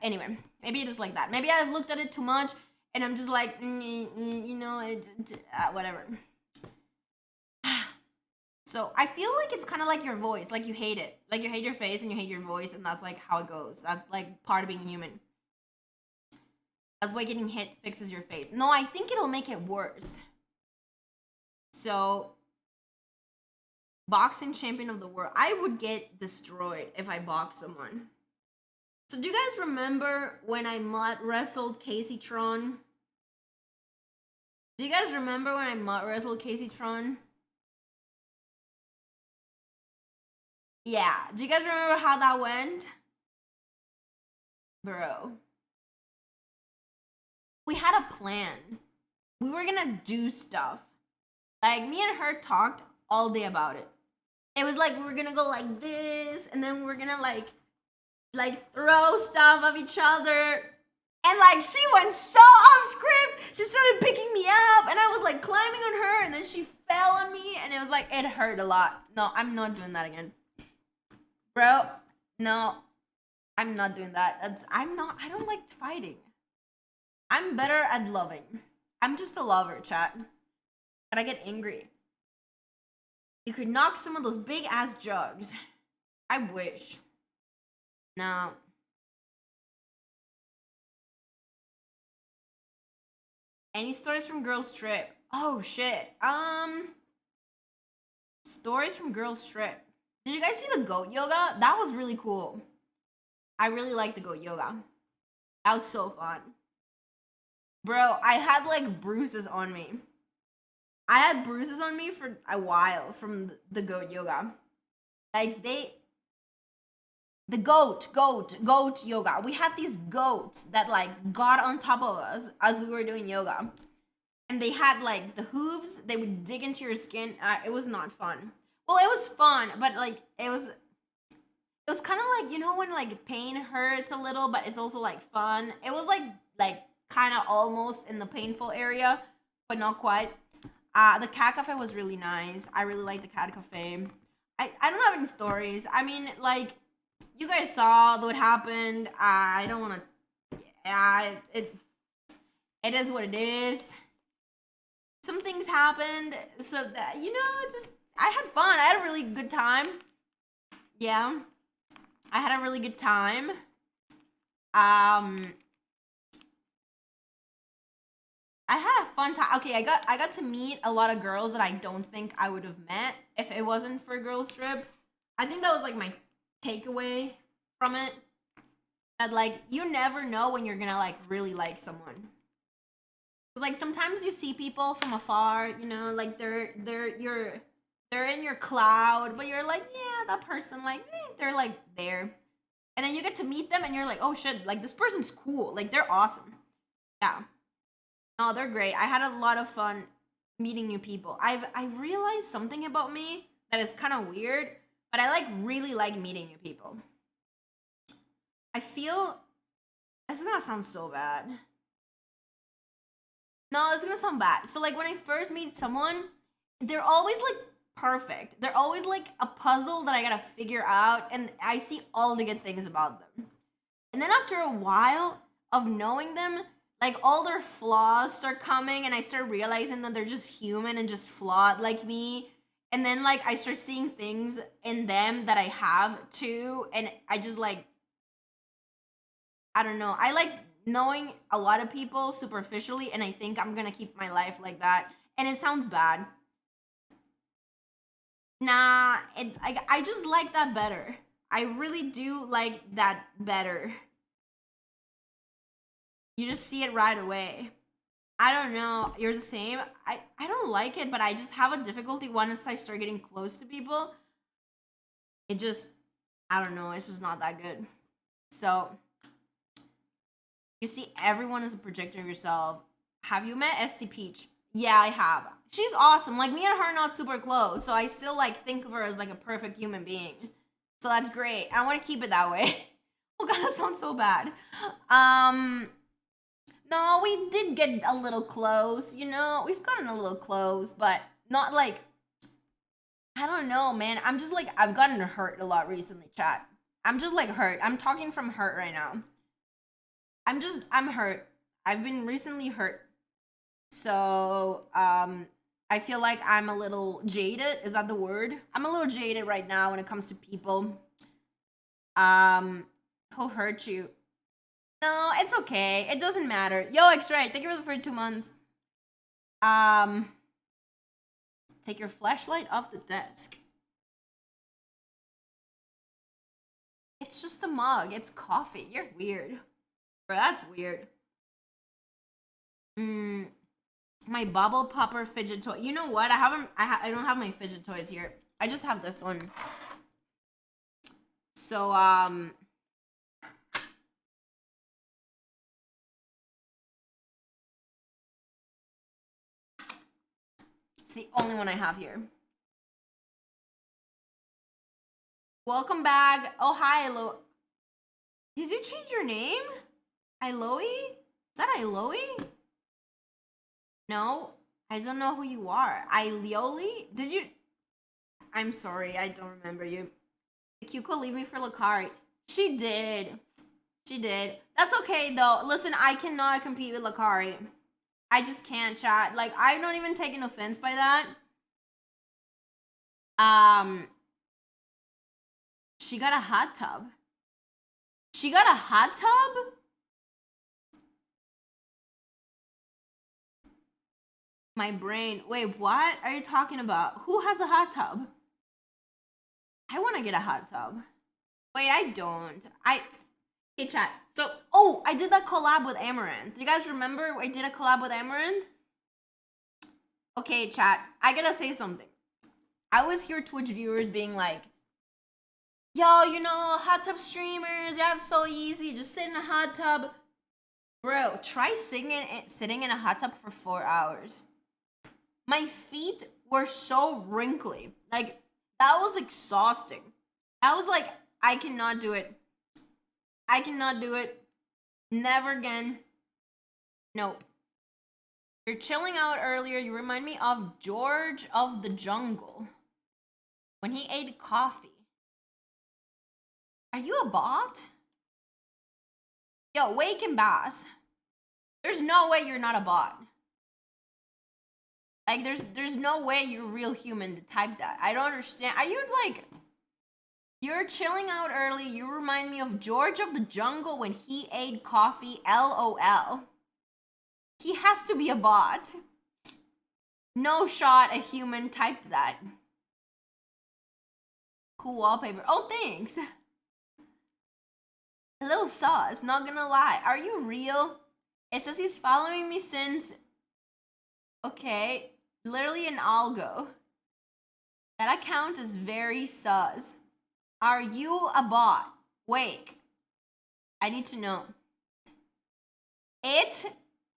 [SPEAKER 1] Anyway, maybe it is like that. Maybe I've looked at it too much and I'm just like, you know, whatever. So I feel like it's kind of like your voice. Like you hate it. Like you hate your face and you hate your voice, and that's like how it goes. That's like part of being human. That's why getting hit fixes your face. No, I think it'll make it worse. So, boxing champion of the world. I would get destroyed if I boxed someone. So, do you guys remember when I mutt wrestled Casey Tron? Do you guys remember when I mutt wrestled Casey Tron? Yeah. Do you guys remember how that went? Bro. We had a plan. We were gonna do stuff. Like, me and her talked all day about it. It was like we were gonna go like this, and then we were gonna like throw stuff at each other. And like she went so off script. She started picking me up, and I was like climbing on her, and then she fell on me, and it was like it hurt a lot. No, I'm not doing that again. Bro, no. I'm not doing that. I don't like fighting. I'm better at loving. I'm just a lover, chat. But I get angry. You could knock some of those big ass jugs. I wish. No. Any stories from Girls Trip? Oh shit. Stories from Girls Trip. Did you guys see the goat yoga? That was really cool. I really like the goat yoga. That was so fun. Bro, I had like bruises on me. I had bruises on me for a while from the goat yoga. Like the goat yoga. We had these goats that like got on top of us as we were doing yoga. And they had like the hooves, they would dig into your skin. It was not fun. Well, it was fun, but like it was kind of like, you know, when like pain hurts a little, but it's also like fun. It was like kind of almost in the painful area, but not quite. The cat cafe was really nice. I really like the cat cafe. I don't have any stories. I mean, like, you guys saw what happened. I don't want to. It is what it is. Some things happened, so that, you know, just I had fun. I had a really good time. Yeah, I had a really good time. I had a fun time. Okay, I got to meet a lot of girls that I don't think I would have met if it wasn't for Girls Trip. I think that was like my takeaway from it. That like you never know when you're gonna like really like someone. Like sometimes you see people from afar, you know, like they're in your cloud, but you're like, yeah, that person, like they're like there, and then you get to meet them, and you're like, oh shit, like this person's cool, like they're awesome. Yeah. No, they're great. I had a lot of fun meeting new people. I've realized something about me that is kind of weird, but I like really like meeting new people. I feel this is gonna sound so bad. No, it's gonna sound bad. So like when I first meet someone, they're always like perfect. They're always like a puzzle that I gotta figure out, and I see all the good things about them. And then after a while of knowing them, like all their flaws start coming, and I start realizing that they're just human and just flawed like me. And then like I start seeing things in them that I have too, and I just like, I don't know. I like knowing a lot of people superficially, and I think I'm gonna keep my life like that. And it sounds bad. Nah, I just like that better. I really do like that better. You just see it right away. I don't know. You're the same. I don't like it, but I just have a difficulty once I start getting close to people. It just, I don't know. It's just not that good. So, you see everyone as a projector of yourself. Have you met St. Peach? Yeah, I have. She's awesome. Like, me and her are not super close, so I still, like, think of her as, like, a perfect human being. So that's great. I want to keep it that way. Oh god, that sounds so bad. No, we did get a little close, you know? We've gotten a little close, but not, like, I don't know, man. I'm just, like, I've gotten hurt a lot recently, chat. I'm just, like, hurt. I'm talking from hurt right now. I'm hurt. I've been recently hurt. So, I feel like I'm a little jaded. Is that the word? I'm a little jaded right now when it comes to people. Who hurt you? No, it's okay. It doesn't matter. Yo, X-Ray, thank you for the 2 months. Take your flashlight off the desk. It's just a mug. It's coffee. You're weird. Bro, that's weird. My bubble popper fidget toy. You know what? I don't have my fidget toys here. I just have this one. So, it's the only one I have here. Welcome back. Oh, hi, Ilo. Did you change your name? Iloe? Is that Iloe? No, I don't know who you are. Ilioli? Did you? I'm sorry, I don't remember you. Kyuko leave me for Lakari. She did. She did. That's okay, though. Listen, I cannot compete with Lakari. I just can't, chat. Like, I'm not even taking offense by that. She got a hot tub. She got a hot tub? My brain. Wait, what are you talking about? Who has a hot tub? I want to get a hot tub. Wait, I don't. Hey, chat. So, oh, I did that collab with Amaranth. Do you guys remember I did a collab with Amaranth? Okay, chat. I gotta say something. I was here, Twitch viewers being like, yo, you know, hot tub streamers, you have so easy. Just sit in a hot tub. Bro, try sitting in a hot tub for 4 hours. My feet were so wrinkly. Like, that was exhausting. I was like, I cannot do it. I cannot do it. Never again. Nope. You're chilling out earlier. You remind me of George of the Jungle. When he ate coffee. Are you a bot? Yo, Wake and Bass. There's no way you're not a bot. Like, there's no way you're a real human to type that. I don't understand. Are you, like... You're chilling out early. You remind me of George of the Jungle when he ate coffee. LOL. He has to be a bot. No shot a human typed that. Cool wallpaper. Oh, thanks. A little sauce, not gonna lie. Are you real? It says he's following me since... Okay. Literally an algo. That account is very sus. Are you a bot? Wake. I need to know. It?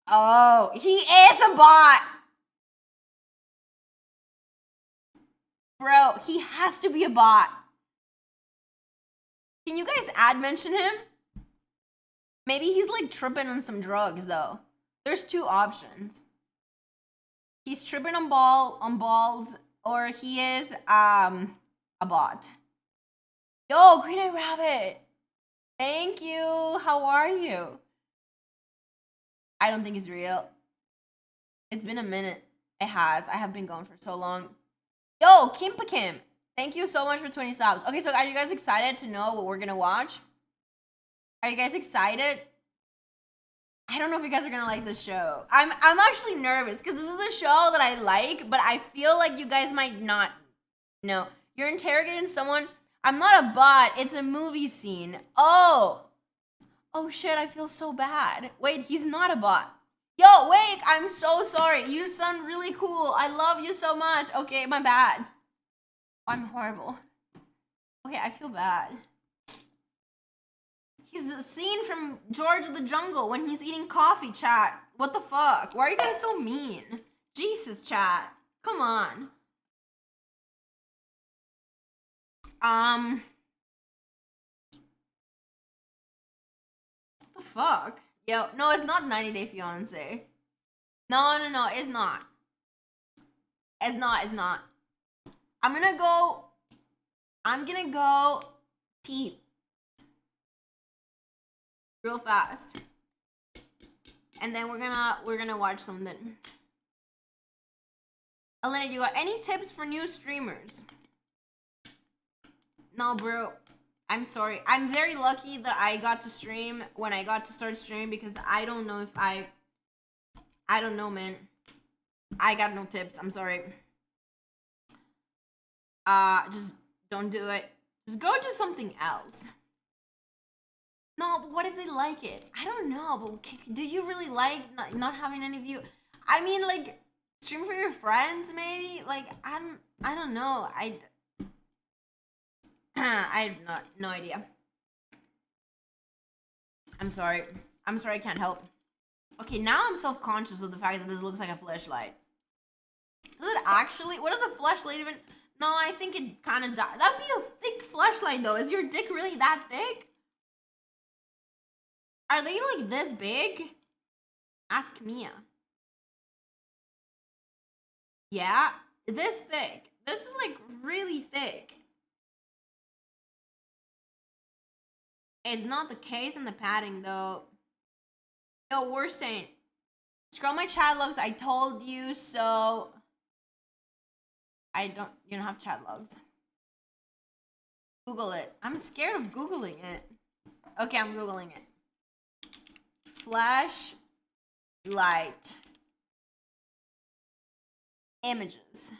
[SPEAKER 1] Oh, he is a bot. Bro, he has to be a bot. Can you guys mention him? Maybe he's like tripping on some drugs though. There's 2 options. He's tripping on balls, or he is a bot. Yo, Green Eye Rabbit. Thank you. How are you? I don't think he's real. It's been a minute. It has. I have been gone for so long. Yo, Kimpa Kim. Thank you so much for 20 subs. Okay, so are you guys excited to know what we're gonna watch? Are you guys excited? I don't know if you guys are gonna like this show. I'm actually nervous because this is a show that I like, but I feel like you guys might not know. You're interrogating someone. I'm not a bot. It's a movie scene. Oh. Oh shit, I feel so bad. Wait, he's not a bot. Yo, Wake, I'm so sorry. You sound really cool. I love you so much. Okay, my bad. I'm horrible. Okay, I feel bad. He's a scene from George of the Jungle when he's eating coffee, chat. What the fuck? Why are you guys so mean? Jesus, chat. Come on. What the fuck? Yo, no, it's not 90 Day Fiance. No, it's not. It's not. I'm gonna go peep real fast. And then we're gonna watch something. Alinity, you got any tips for new streamers? No, bro. I'm sorry. I'm very lucky that I got to stream when I got to start streaming because I don't know if I don't know, man. I got no tips. I'm sorry. Just don't do it. Just go do something else. No, but what if they like it? I don't know, but do you really like not having any view? I mean, like, stream for your friends, maybe? Like, I don't know. I have no idea. I'm sorry. I can't help. Okay, now I'm self-conscious of the fact that this looks like a fleshlight. Does it actually? What does a fleshlight even? No, I think it kind of died. That'd be a thick fleshlight, though. Is your dick really that thick? Are they like this big? Ask Mia. Yeah, this thick. This is like really thick. It's not the case in the padding though. Yo, Worstein. Scroll my chat logs. I told you so. You don't have chat logs. Google it. I'm scared of Googling it. Okay, I'm Googling it. Flashlight images.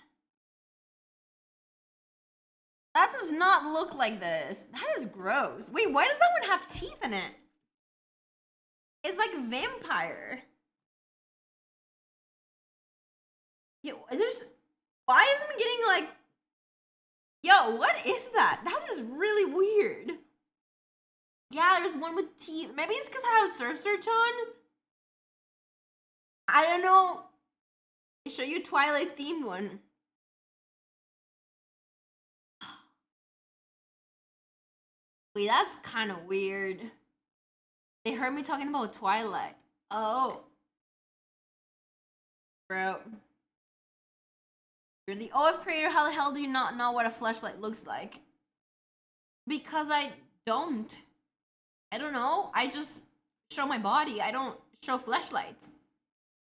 [SPEAKER 1] That does not look like this. That is gross. Wait, why does that one have teeth in it? It's like a vampire. Yo, why isn't it getting like, yo, what is that? That is really weird. Yeah, there's one with teeth. Maybe it's because I have Surf Search on. I don't know. I show you Twilight themed one. Wait, that's kind of weird. They heard me talking about Twilight. Oh. Bro. You're the OF creator. How the hell do you not know what a fleshlight looks like? Because I don't. I don't know. I just show my body. I don't show fleshlights.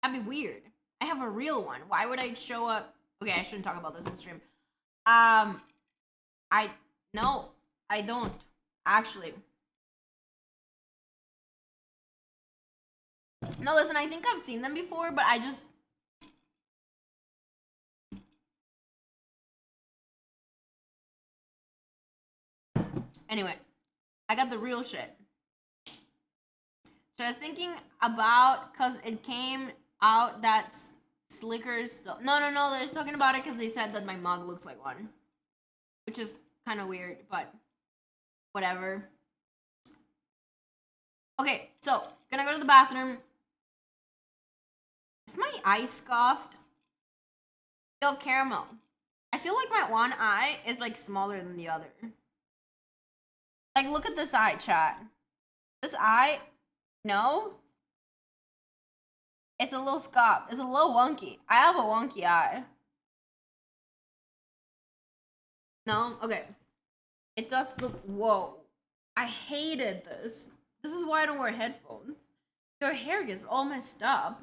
[SPEAKER 1] That'd be weird. I have a real one. Why would I show up? Okay, I shouldn't talk about this on stream. No, I don't. Actually. No, listen, I think I've seen them before, but I just... Anyway, I got the real shit. So I was thinking about, because it came out that Slickers... No, they're talking about it because they said that my mug looks like one. Which is kind of weird, but whatever. Okay, so, gonna go to the bathroom. Is my eye scuffed? Yo, Caramel. I feel like my one eye is like smaller than the other. Like, look at this eye, chat. This eye, no? It's a little scuffed. It's a little wonky. I have a wonky eye. No? Okay. It does look, whoa. I hated this. This is why I don't wear headphones. Your hair gets all messed up.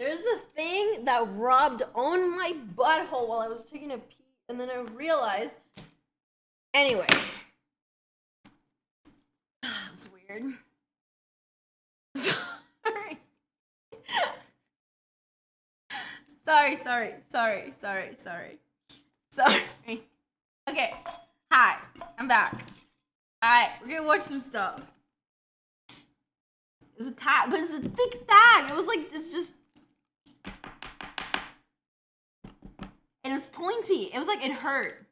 [SPEAKER 1] There's a thing that rubbed on my butthole while I was taking a pee, and then I realized. Anyway. It was weird. Sorry. Sorry. Okay. Hi. I'm back. Alright, we're gonna watch some stuff. It was a tag, but it's a thick tag. It was like, it's just. And it was pointy. It was like, it hurt.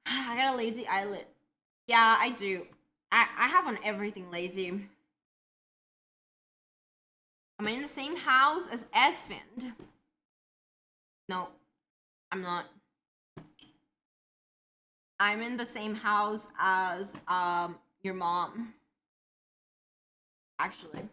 [SPEAKER 1] I got a lazy eyelid. Yeah, I do. I have on everything lazy. Am I in the same house as Esfand? No, I'm not. I'm in the same house as your mom. Actually.